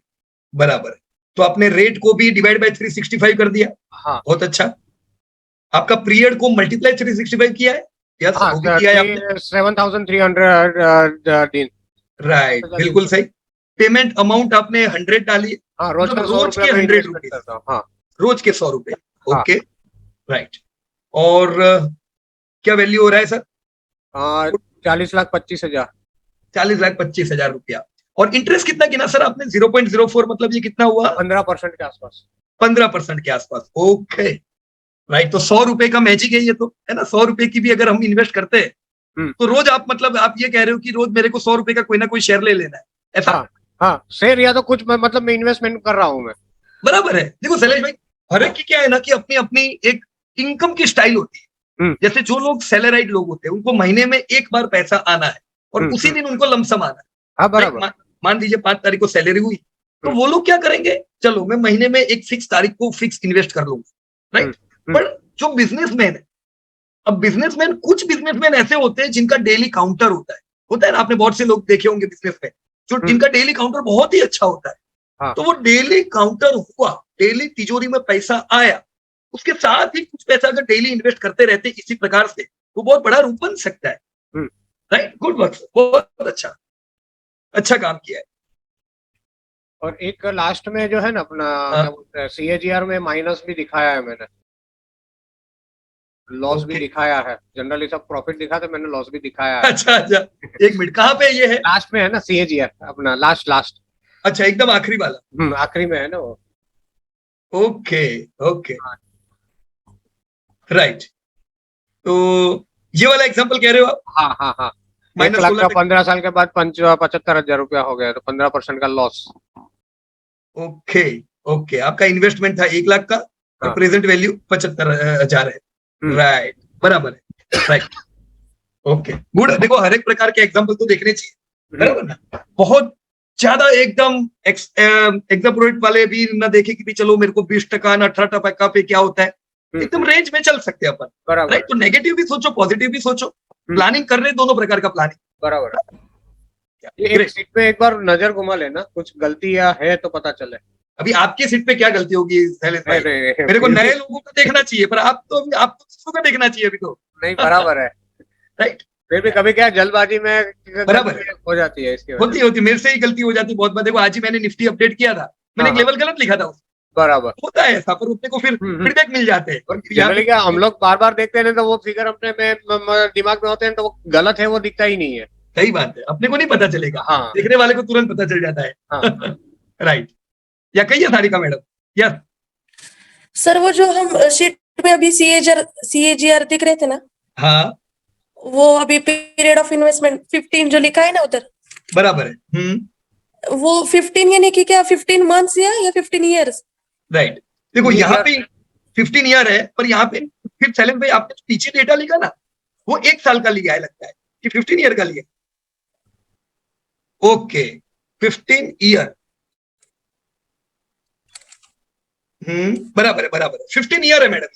बराबर। तो आपने रेट को भी डिवाइड बाय 365 कर दिया, हाँ बहुत अच्छा। आपका पीरियड को मल्टीप्लाई 365 किया है, यस वो भी किया है आपने 7,300 दिन। राइट, बिल्कुल सही। पेमेंट अमाउंट आपने 100 डाली है, हाँ, रोज मतलब का 100 रोज रुपया के मैं 100 इन्वेस्टमेंट रुपीज, करता हूँ। हाँ रोज के 100 रुपए। हाँ। Okay right. और क्या वैल्यू हो रहा है सर? 40,25,000। 40,25,000 रुपया। और इंटरेस्ट कितना गिना सर आपने? 0.04, मतलब ये कितना हुआ? 15% के आसपास। 15% के आसपास। Okay right. तो 100 रुपए का मैजिक है ये तो, है ना? 100 रुपए की भी अगर हम इन्वेस्ट करते हैं तो रोज आप, मतलब आप ये कह रहे हो कि रोज मेरे को 100 रुपए का कोई ना कोई शेयर ले लेना है, ऐसा? हाँ, शेयर या तो कुछ मतलब मैं इन्वेस्टमेंट कर रहा हूँ मैं। बराबर है। देखो शैलेश भाई, हर एक की क्या है ना कि अपनी अपनी एक इनकम की स्टाइल होती है। जैसे जो लोग सैलराइड लोग होते हैं उनको महीने में एक बार पैसा आना है और उसी दिन उनको लमसम आना है। हाँ बराबर। मान लीजिए 5 तारीख को सैलरी हुई तो वो लोग क्या करेंगे, चलो मैं महीने में एक फिक्स तारीख को फिक्स इन्वेस्ट कर लूंगा, राइट? पर जो बिजनेसमैन है, अब बिजनेसमैन, कुछ बिजनेसमैन ऐसे होते हैं जिनका डेली काउंटर होता है ना, आपने बहुत से लोग देखे होंगे बिजनेसमैन जो जिनका डेली काउंटर बहुत ही अच्छा होता है। हाँ। तो वो डेली काउंटर हुआ, डेली तिजोरी में पैसा आया, उसके साथ ही कुछ पैसा अगर डेली इन्वेस्ट करते रहते इसी प्रकार से, वो बहुत बड़ा रूप बन सकता है। राइट, गुड वर्क, बहुत अच्छा काम किया है। और एक लास्ट में जो है ना अपना क्या बोलते हैं, CAGR में माइनस भी दिखाया है मैंने, लॉस भी दिखाया है। जनरली सब प्रॉफिट दिखाते, मैंने लॉस भी दिखाया है। अच्छा, एक मिनट, कहाँ पे ये है? लास्ट में है ना CAGR अपना, लास्ट। अच्छा, एकदम आखिरी वाला। आखिरी में है ना वो। Okay right. तो ये वाला एग्जांपल कह रहे हो आप? हाँ। 1 लाख का 15 साल के बाद 75,000 रुपया हो गया, तो 15% का लॉस। ओके आपका इन्वेस्टमेंट था 1 लाख का और प्रेजेंट वैल्यू 75,000 है। राइट, बराबर है। Right, okay good. देखो हर एक प्रकार के एग्जांपल तो देखने चाहिए, बराबर ना? बहुत ज्यादा एकदम एग्जाम्पल वाले भी ना देखे कि भी चलो मेरे को 20% ना 18% पे क्या होता है, एकदम रेंज में चल सकते हैं अपन, राइट? तो नेगेटिव भी सोचो, पॉजिटिव भी सोचो, प्लानिंग कर रहे दोनों प्रकार का प्लानिंग। बराबर। एक सीट पे एक बार नजर घुमा लेना, कुछ गलती या है तो पता चले। अभी आपकी सीट पे क्या गलती होगी शैलेश भाई? मेरे को नए लोगों को देखना चाहिए, पर आपको दूसरों को देखना चाहिए अभी तो। नहीं, बराबर है। राइट, फिर भी कभी क्या जल्दबाजी में बराबर हो जाती है, इसकी होती मेरे से ही गलती हो जाती बहुत बार। देखो आज ही मैंने निफ्टी अपडेट किया था, मैंने एक लेवल गलत लिखा था, बराबर होता है ऐसा, पर अपने को फिर फीडबैक मिल जाते हैं। जनरली क्या हम लोग बार बार देखते हैं तो वो फिगर अपने में दिमाग में होते हैं, तो वो गलत है वो दिखता ही नहीं है। सही बात है, अपने को नहीं पता चलेगा, देखने वाले को तुरंत पता चल जाता है। राइट, या कहिए सारिका मैडम। यस सर, वो जो हम शीट पे अभी CAGR दिख रहे थे ना, हाँ, वो अभी पीरियड ऑफ इन्वेस्टमेंट 15 जो लिखा है ना उधर, बराबर है। वो 15 यानी कि क्या 15 मंथ्स या 15 ईयर्स? राइट, देखो यहाँ पे 15 ईयर है, पर यहाँ पे फिर शैलेश भाई आपने पीछे डेटा लिखा ना, वो 1 साल का लिया है, लगता है कि 15 ईयर का लिया। ओके 15 ईयर, बराबर है 15 ईयर है मैडम।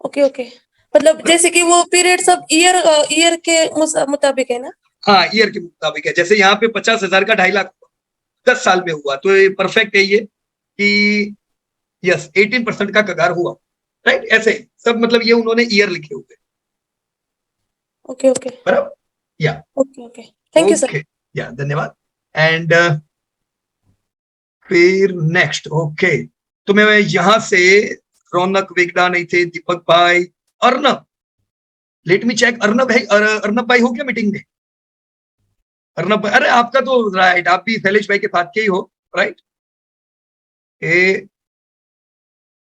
ओके मतलब जैसे कि वो पीरियड सब ईयर के मुताबिक है ना? हाँ, ईयर के मुताबिक है। जैसे यहाँ पे 50,000 का 2.5 लाख 10 साल में हुआ, तो ये परफेक्ट है ये कि यस 18% का कगार हुआ, राइट? ऐसे सब, मतलब ये उन्होंने ईयर लिखे हुए। ओके बराबर, या ओके थैंक यू सर। या धन्यवाद। एंड फिर नेक्स्ट, ओके तो मैं यहां से रौनक वेगड़ा नहीं थे, दीपक भाई, Arnab, let me check. Arnab भाई हो क्या मीटिंग में? अर्नब भाई, अरे आपका तो राइट, आप भी शैलेश भाई के साथ के ही हो, राइट?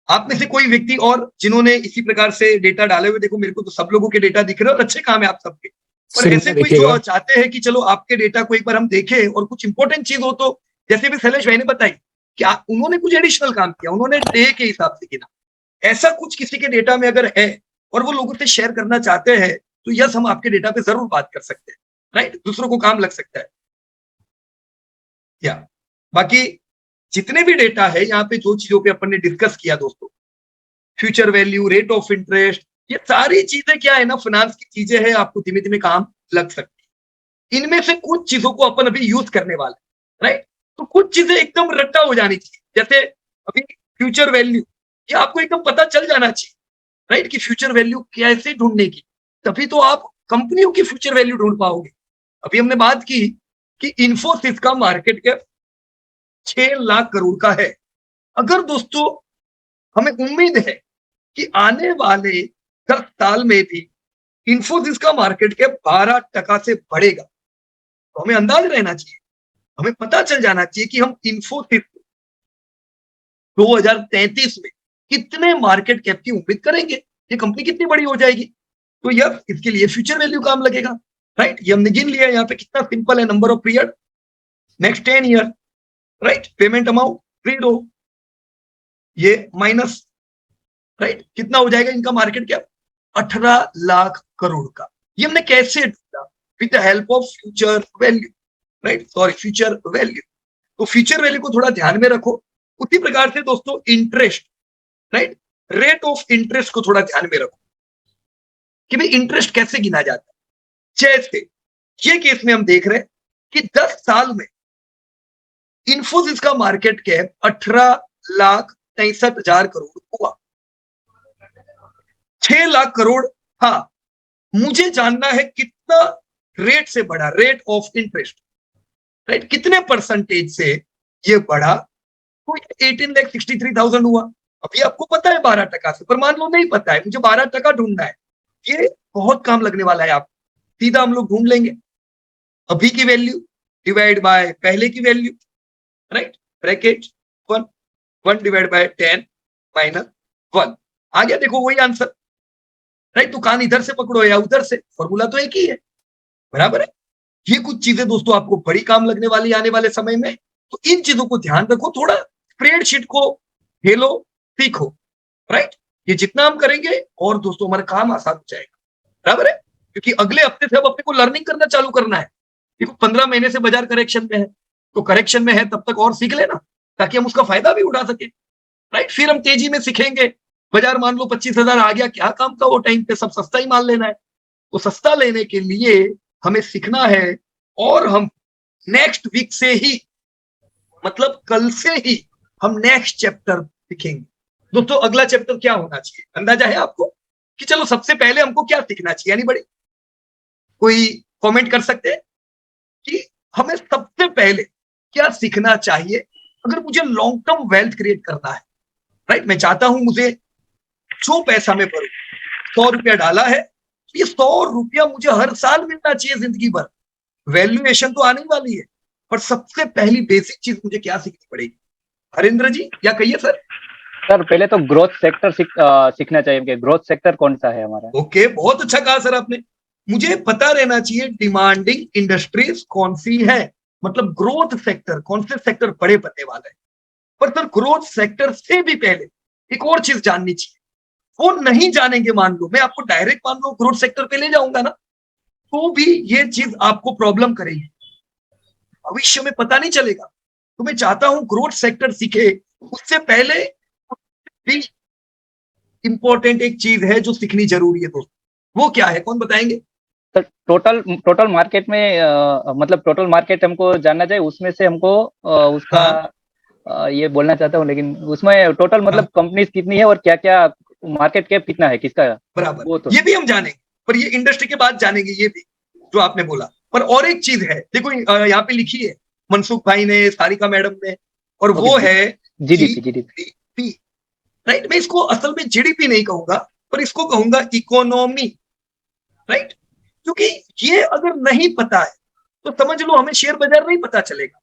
आप में से कोई व्यक्ति और जिन्होंने इसी प्रकार से डेटा डाले हुए? देखो मेरे को तो सब लोगों के डेटा दिख रहे हैं और अच्छे काम है आप सबके, पर ऐसे कोई जो चाहते हैं कि चलो आपके डेटा को एक बार हम देखें और कुछ इंपॉर्टेंट चीज हो, तो जैसे भी शैलेश भाई ने बताई कि उन्होंने कुछ एडिशनल काम किया, उन्होंने डे के हिसाब से गिना, ऐसा कुछ किसी के डेटा में अगर है और वो लोगों से शेयर करना चाहते हैं तो यस, हम आपके डेटा पे जरूर बात कर सकते हैं, राइट? दूसरों को काम लग सकता है। या बाकी जितने भी डेटा है यहाँ पे, जो चीजों पे अपन ने डिस्कस किया दोस्तों, future value, rate of interest, ये सारी चीजें क्या है ना, फाइनेंस की चीजें हैं, आपको धीमे धीमे काम लग सकती है। इनमें से कुछ चीजों को अपन अभी यूज करने वाले, राइट? तो कुछ चीजें एकदम रट्टा हो जानी चाहिए, जैसे अभी फ्यूचर वैल्यू, ये आपको एकदम पता चल जाना चाहिए राइट, कि फ्यूचर वैल्यू कैसे ढूंढने की, तभी तो आप कंपनियों की फ्यूचर वैल्यू ढूंढ पाओगे। अभी हमने बात की कि इन्फोसिस का मार्केट कैप 6 लाख करोड़ का है। अगर दोस्तों हमें उम्मीद है कि आने वाले 10 साल में भी इन्फोसिस का मार्केट कैप 12% से बढ़ेगा, तो हमें अंदाज रहना चाहिए, हमें पता चल जाना चाहिए कि हम इन्फोसिस 2033 में कितने मार्केट कैप की उम्मीद करेंगे, ये कंपनी कितनी बड़ी हो जाएगी। तो यह इसके लिए फ्यूचर वैल्यू काम लगेगा, राइट। ये हमने गिन लिया यहाँ पे, कितना सिंपल है, number of period next 10 year, right, payment amount 0, ये माइनस, राइट, कितना हो जाएगा इनका मार्केट कैप 18 लाख करोड़ का। ये हमने कैसे ढूंढा, with the help of future value, right, sorry future value. तो फ्यूचर वैल्यू को थोड़ा ध्यान में रखो। उसी प्रकार से दोस्तों interest, right, rate of interest को थोड़ा ध्यान में रखो कि भाई इंटरेस्ट कैसे गिना जाता है। जैसे ये केस में हम देख रहे हैं कि 10 साल में इन्फोसिस का मार्केट कैप 18,63,000 करोड़ हुआ। 6 लाख करोड़, हाँ, मुझे जानना है कितना रेट से बढ़ा, रेट ऑफ इंटरेस्ट, राइट, कितने परसेंटेज से ये बढ़ा, तो 18,63,000 हुआ। अभी आपको पता है 12% से, पर मान लो नहीं पता है, मुझे 12% ढूंढना है, ये बहुत काम लगने वाला है। आप सीधा हम लोग ढूंढ लेंगे अभी की वैल्यू डिवाइड बाय पहले की value, right, bracket 1 divide by 10 minus 1, आ गया, देखो वही आंसर, राइट। तो कान इधर से पकड़ो या उधर से, फॉर्मूला तो एक ही है, बराबर है। ये कुछ चीजें दोस्तों आपको बड़ी काम लगने वाली आने वाले समय में, तो इन चीजों को ध्यान रखो, थोड़ा स्प्रेडशीट को खेलो, सीखो, राइट। ये जितना हम करेंगे और दोस्तों हमारा काम आसान हो जाएगा, बराबर है, क्योंकि अगले हफ्ते से अब अपने को लर्निंग करना चालू करना है। देखो 15 महीने से बाजार करेक्शन में है, तो करेक्शन में है तब तक और सीख लेना, ताकि हम उसका फायदा भी उठा सके, राइट। फिर हम तेजी में सीखेंगे, बाजार मान लो 25,000 आ गया, क्या काम था वो टाइम पे, सब सस्ता ही माल लेना है। तो सस्ता लेने के लिए हमें सीखना है, और हम नेक्स्ट वीक से ही, मतलब कल से ही हम नेक्स्ट चैप्टर सीखेंगे। दोस्तों अगला चैप्टर क्या होना चाहिए, अंदाजा है आपको कि चलो सबसे पहले हमको क्या सीखना चाहिए, यानी बड़ी कोई कमेंट कर सकते हैं कि हमें सबसे पहले क्या सीखना चाहिए अगर मुझे लॉन्ग टर्म वेल्थ क्रिएट करना है, राइट। मैं चाहता हूं मुझे जो पैसा मैं भरूं, 100 रुपया डाला है, ये 100 रुपया मुझे हर साल मिलना चाहिए जिंदगी भर। वैल्यूएशन तो आने वाली है, पर सबसे पहली बेसिक चीज मुझे क्या सीखनी पड़ेगी, हरेंद्र जी या कहिए सर। सर पहले तो ग्रोथ सेक्टर सीखना चाहिए, ग्रोथ सेक्टर कौन सा है हमारा। ओके, बहुत अच्छा कहा सर आपने। मुझे पता रहना चाहिए डिमांडिंग इंडस्ट्रीज कौन सी है, मतलब ग्रोथ सेक्टर, कौन से सेक्टर बड़े बनने वाला है। पर सर ग्रोथ सेक्टर से भी पहले एक और चीज जाननी चाहिए, वो नहीं जानेंगे, मान लो मैं आपको डायरेक्ट मान लो ग्रोथ सेक्टर पे ले जाऊंगा ना, तो भी ये चीज आपको प्रॉब्लम करेगी, भविष्य में पता नहीं चलेगा। तो मैं चाहता हूं ग्रोथ सेक्टर सीखे, उससे पहले भी इंपॉर्टेंट एक चीज है जो सीखनी जरूरी है दोस्तों, वो क्या है, कौन बताएंगे। टोटल मार्केट में मतलब टोटल मार्केट हमको जानना चाहिए, उसमें से हमको उसका ये बोलना चाहता हूँ, लेकिन उसमें टोटल मतलब कंपनीज कितनी है और क्या क्या मार्केट कैप कितना है किसका, बराबर, वो तो ये भी हम जानेंगे, पर ये इंडस्ट्री के बाद जानेंगे, ये भी जो आपने बोला। पर और एक चीज है, देखो यहाँ पे लिखी है मनसुख भाई ने, सारिका मैडम ने, और वो है जीडीपी, राइट। मैं इसको असल में जीडीपी नहीं कहूंगा, पर इसको कहूंगा इकोनॉमी, राइट। क्योंकि ये अगर नहीं पता है तो समझ लो हमें शेयर बाजार नहीं पता चलेगा,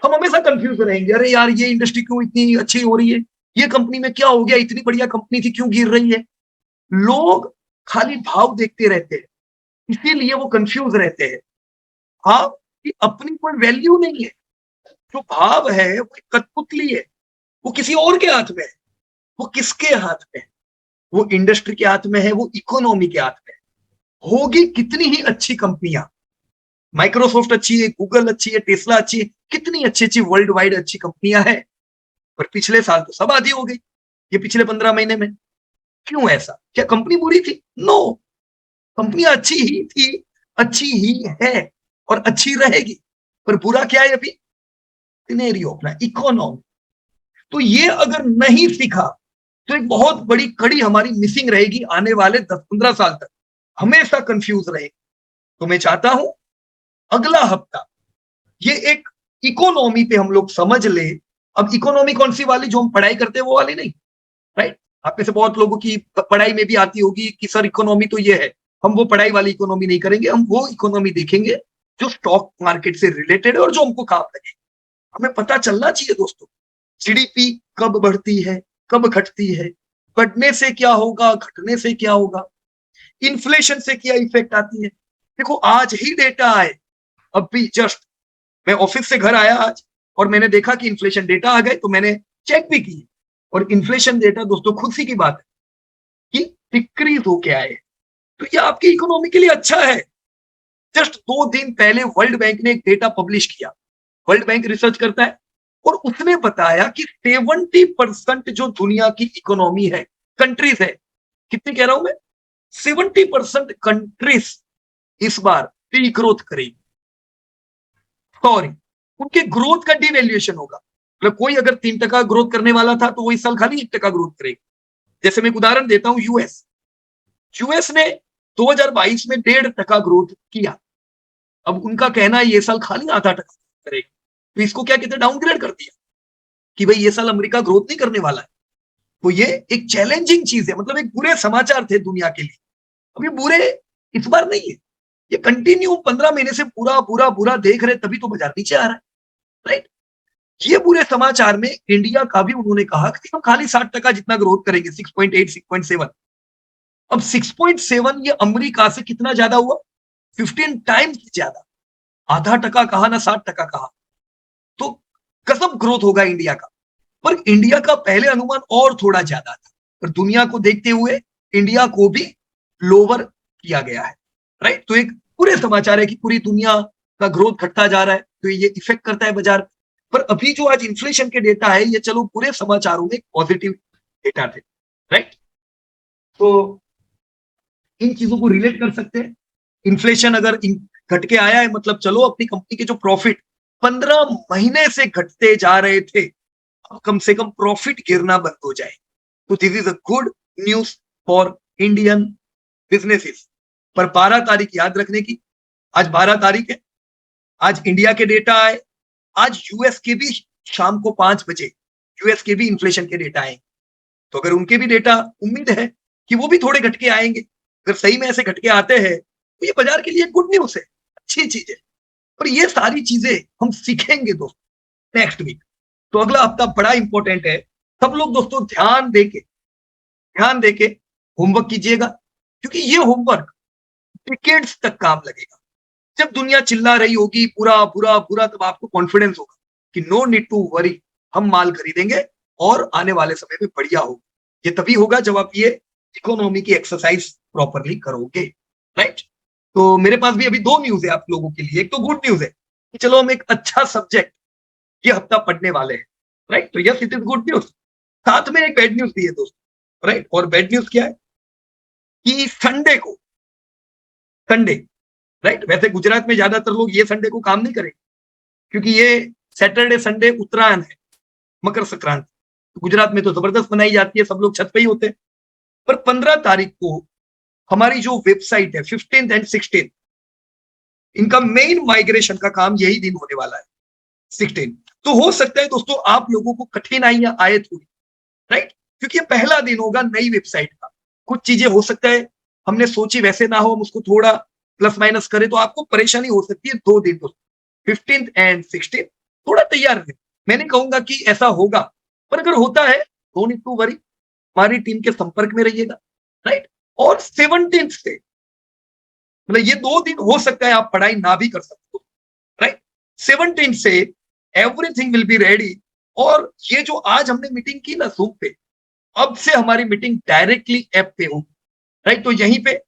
हम हमेशा कंफ्यूज रहेंगे, अरे यार ये इंडस्ट्री क्यों इतनी अच्छी हो रही है, ये कंपनी में क्या हो गया, इतनी बढ़िया कंपनी थी क्यों गिर रही है। लोग खाली भाव देखते रहते हैं, इसीलिए वो कंफ्यूज रहते हैं। भाव की अपनी कोई वैल्यू नहीं है, जो भाव है वो कठपुतली है, वो किसी और के हाथ में है। वो किसके हाथ में है, वो इंडस्ट्री के हाथ में है, वो इकोनॉमी के हाथ में है। होगी कितनी ही अच्छी कंपनियां, माइक्रोसॉफ्ट अच्छी है, गूगल अच्छी है, टेस्ला अच्छी है, कितनी अच्छी अच्छी वर्ल्ड वाइड अच्छी कंपनियां हैं, पर पिछले साल तो सब आधी हो गई, ये पिछले 15 महीने में। क्यों ऐसा, क्या कंपनी बुरी थी? नो, कंपनी अच्छी ही थी, अच्छी ही है और अच्छी रहेगी, पर बुरा क्या है अभी, सिनेरियो अपना इकोनॉमी। तो ये अगर नहीं सीखा तो एक बहुत बड़ी कड़ी हमारी मिसिंग रहेगी आने वाले 10-15 साल तक, हमेशा कंफ्यूज रहे। तो मैं चाहता हूं अगला हफ्ता ये एक इकोनॉमी पे हम लोग समझ ले। अब इकोनॉमी कौन सी वाली जो हम पढ़ाई करते हैं वो वाली नहीं, राइट? आप में से बहुत लोगों की पढ़ाई में भी आती होगी कि सर इकोनॉमी तो ये है, हम वो पढ़ाई वाली इकोनॉमी नहीं करेंगे, हम वो इकोनॉमी देखेंगे जो स्टॉक मार्केट से रिलेटेड है और जो हमको काम लगे। हमें पता चलना चाहिए दोस्तों, जीडीपी कब बढ़ती है, कब घटती है, बढ़ने से क्या होगा, घटने से क्या होगा, इन्फ्लेशन से क्या इफेक्ट आती है। देखो आज ही डेटा आए, अभी जस्ट मैं ऑफिस से घर आया आज और मैंने देखा कि इन्फ्लेशन डेटा आ गए, तो मैंने चेक भी की और इन्फ्लेशन डेटा दोस्तों खुशी की बात है कि डिक्रीज होके आए। तो ये आपकी इकोनॉमी के लिए अच्छा है। जस्ट 2 दिन पहले वर्ल्ड बैंक ने एक डेटा पब्लिश किया, वर्ल्ड बैंक रिसर्च करता है, और उसने बताया कि 70% जो दुनिया की इकोनॉमी है, कंट्रीज है, कितनी कह रहा हूं मैं, 70% कंट्रीज इस बार डी ग्रोथ करेगी। सॉरी, उनके ग्रोथ का डिवैल्यूएशन होगा। मतलब कोई अगर 3% ग्रोथ करने वाला था तो वो इस साल खाली 1% ग्रोथ करेगी। जैसे मैं एक उदाहरण देता हूं, यूएस ने 2022 में 1.5% ग्रोथ किया। अब उनका कहना है ये साल खाली 0.5% करेगा, तो इसको क्या कहते हैं, डाउनग्रेड कर दिया कि भाई ये साल अमेरिका ग्रोथ नहीं करने वाला है। तो ये एक चैलेंजिंग चीज है, मतलब एक बुरे समाचार थे दुनिया के लिए। अब ये बुरे इस बार नहीं है, ये कंटिन्यू 15 महीने से पूरा बुरा बुरा देख रहे, तभी तो बाजार नीचे आ रहा है, राइट? ये बुरे समाचार में इंडिया का भी उन्होंने कहा कि हम खाली 60% जितना ग्रोथ करेंगे, 6.8 6.7। अब 6.7 ये अमेरिका से कितना ज्यादा हुआ, 15 टाइम्स ज्यादा। 0.5% कहा ना 60% कहा, तो कसम ग्रोथ होगा इंडिया का। पर इंडिया का पहले अनुमान और थोड़ा ज्यादा था, पर दुनिया को देखते हुए इंडिया को भी लोअर किया गया है, राइट? तो एक पूरे समाचार है कि पूरी दुनिया का ग्रोथ घटता जा रहा है, तो ये इफेक्ट करता है बाजार। पर अभी जो आज इन्फ्लेशन के डेटा है, ये चलो पूरे समाचारों में पॉजिटिव डेटा थे, राइट? तो इन चीजों को रिलेट कर सकते हैं। इन्फ्लेशन अगर घट के आया है, मतलब चलो अपनी कंपनी के जो प्रॉफिट 15 महीने से घटते जा रहे थे, अब कम से कम प्रॉफिट गिरना बंद हो जाए। तो this is a good news for Indian businesses. पर 12 तारीख याद रखने की, आज 12 तारीख है, आज इंडिया के डेटा आए, आज यूएस के भी शाम को 5 बजे यूएस के भी इन्फ्लेशन के डेटा आएंगे। तो अगर उनके भी डेटा उम्मीद है कि वो भी थोड़े घट के आएंगे, अगर सही में ऐसे घट के आते हैं तो ये बाजार के लिए गुड न्यूज है, अच्छी चीज है। पर ये सारी चीजें हम सीखेंगे दोस्तों नेक्स्ट वीक। तो अगला हफ्ता बड़ा इंपॉर्टेंट है, सब लोग दोस्तों ध्यान देके होमवर्क कीजिएगा, क्योंकि ये होमवर्क डिकेड्स तक काम लगेगा। जब दुनिया चिल्ला रही होगी पूरा पूरा पूरा, तब आपको कॉन्फिडेंस होगा कि नो नीड टू वरी, हम माल खरीदेंगे और आने वाले समय में बढ़िया होगा। ये तभी होगा जब आप ये इकोनॉमी की एक्सरसाइज प्रॉपरली करोगे, राइट? तो मेरे पास भी अभी 2 न्यूज है आप लोगों के लिए। एक तो गुड न्यूज है कि चलो हम एक अच्छा सब्जेक्ट ये हफ्ता पढ़ने वाले हैं, राइट? तो yes, it is good news. साथ में एक बैड न्यूज भी है दोस्तों, राइट? और बैड न्यूज क्या है कि संडे, राइट? वैसे गुजरात में ज्यादातर लोग ये संडे को काम नहीं करेंगे, क्योंकि ये सैटरडे संडे उत्तरायण है, मकर संक्रांति। तो गुजरात में तो जबरदस्त मनाई जाती है, सब लोग छत पे ही होते हैं। पर 15 तारीख को हमारी जो वेबसाइट है 15th and 16th, इनका मेन माइग्रेशन का काम यही दिन होने वाला है, 16। तो हो सकता है दोस्तों आप लोगों को कठिनाइयां आए थोड़ी, राइट? क्योंकि ये पहला दिन होगा नई वेबसाइट का। कुछ चीजें हो सकता है हमने सोची वैसे ना हो, हम उसको थोड़ा प्लस माइनस करें, तो आपको परेशानी हो सकती है 2 दिन दोस्तों, 15th and 16th। थोड़ा तैयार रहे, मैं नहीं कहूंगा कि ऐसा होगा, पर अगर होता है डोंट नीड टू वरी, हमारी टीम के संपर्क में रहिएगा, राइट? और 17th से, मतलब ये 2 दिन हो सकता है आप पढ़ाई ना भी कर सकते हो, राइट? 17th से एवरीथिंग विल बी रेडी। और ये जो आज हमने मीटिंग की ना Zoom पे, अब से हमारी मीटिंग डायरेक्टली ऐप पे होगी, राइट? तो यहीं पे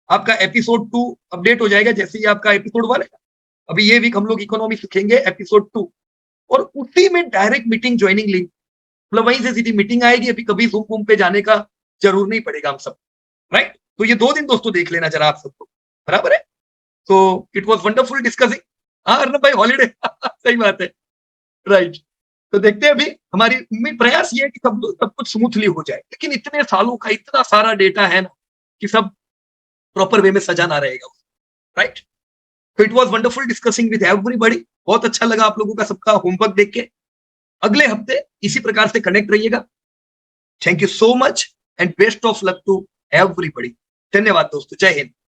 आपका एपिसोड 2 अपडेट हो जाएगा जैसे ही आपका एपिसोड 1 है। अभी ये वीक हम लोग इकोनॉमी सीखेंगे एपिसोड 2, और उसी में डायरेक्ट मीटिंग ज्वाइनिंग लिंक, मतलब वहीं से सीधी मीटिंग आएगी। अभी कभी Zoom पे जाने का जरूर नहीं पड़ेगा हम सब, राइट? तो ये 2 दिन दोस्तों देख लेना जरा आप सबको, बराबर है? तो इट वॉज वंडरफुल डिस्कसिंग। हाँ अर्नब भाई, हॉलीडे सही बात है, राइट? तो देखते हैं अभी, हमारी उम्मीद प्रयास ये है कि सब कुछ स्मूथली हो जाए, लेकिन इतने सालों का इतना सारा डेटा है ना कि सब प्रॉपर वे में सजाना रहेगा, राइट। तो it was wonderful discussing with everybody, बहुत अच्छा लगा आप लोगों का सबका होमवर्क देख के। अगले हफ्ते इसी प्रकार से कनेक्ट रहिएगा। Thank you so much and best of luck to everybody. धन्यवाद दोस्तों, जय हिंद।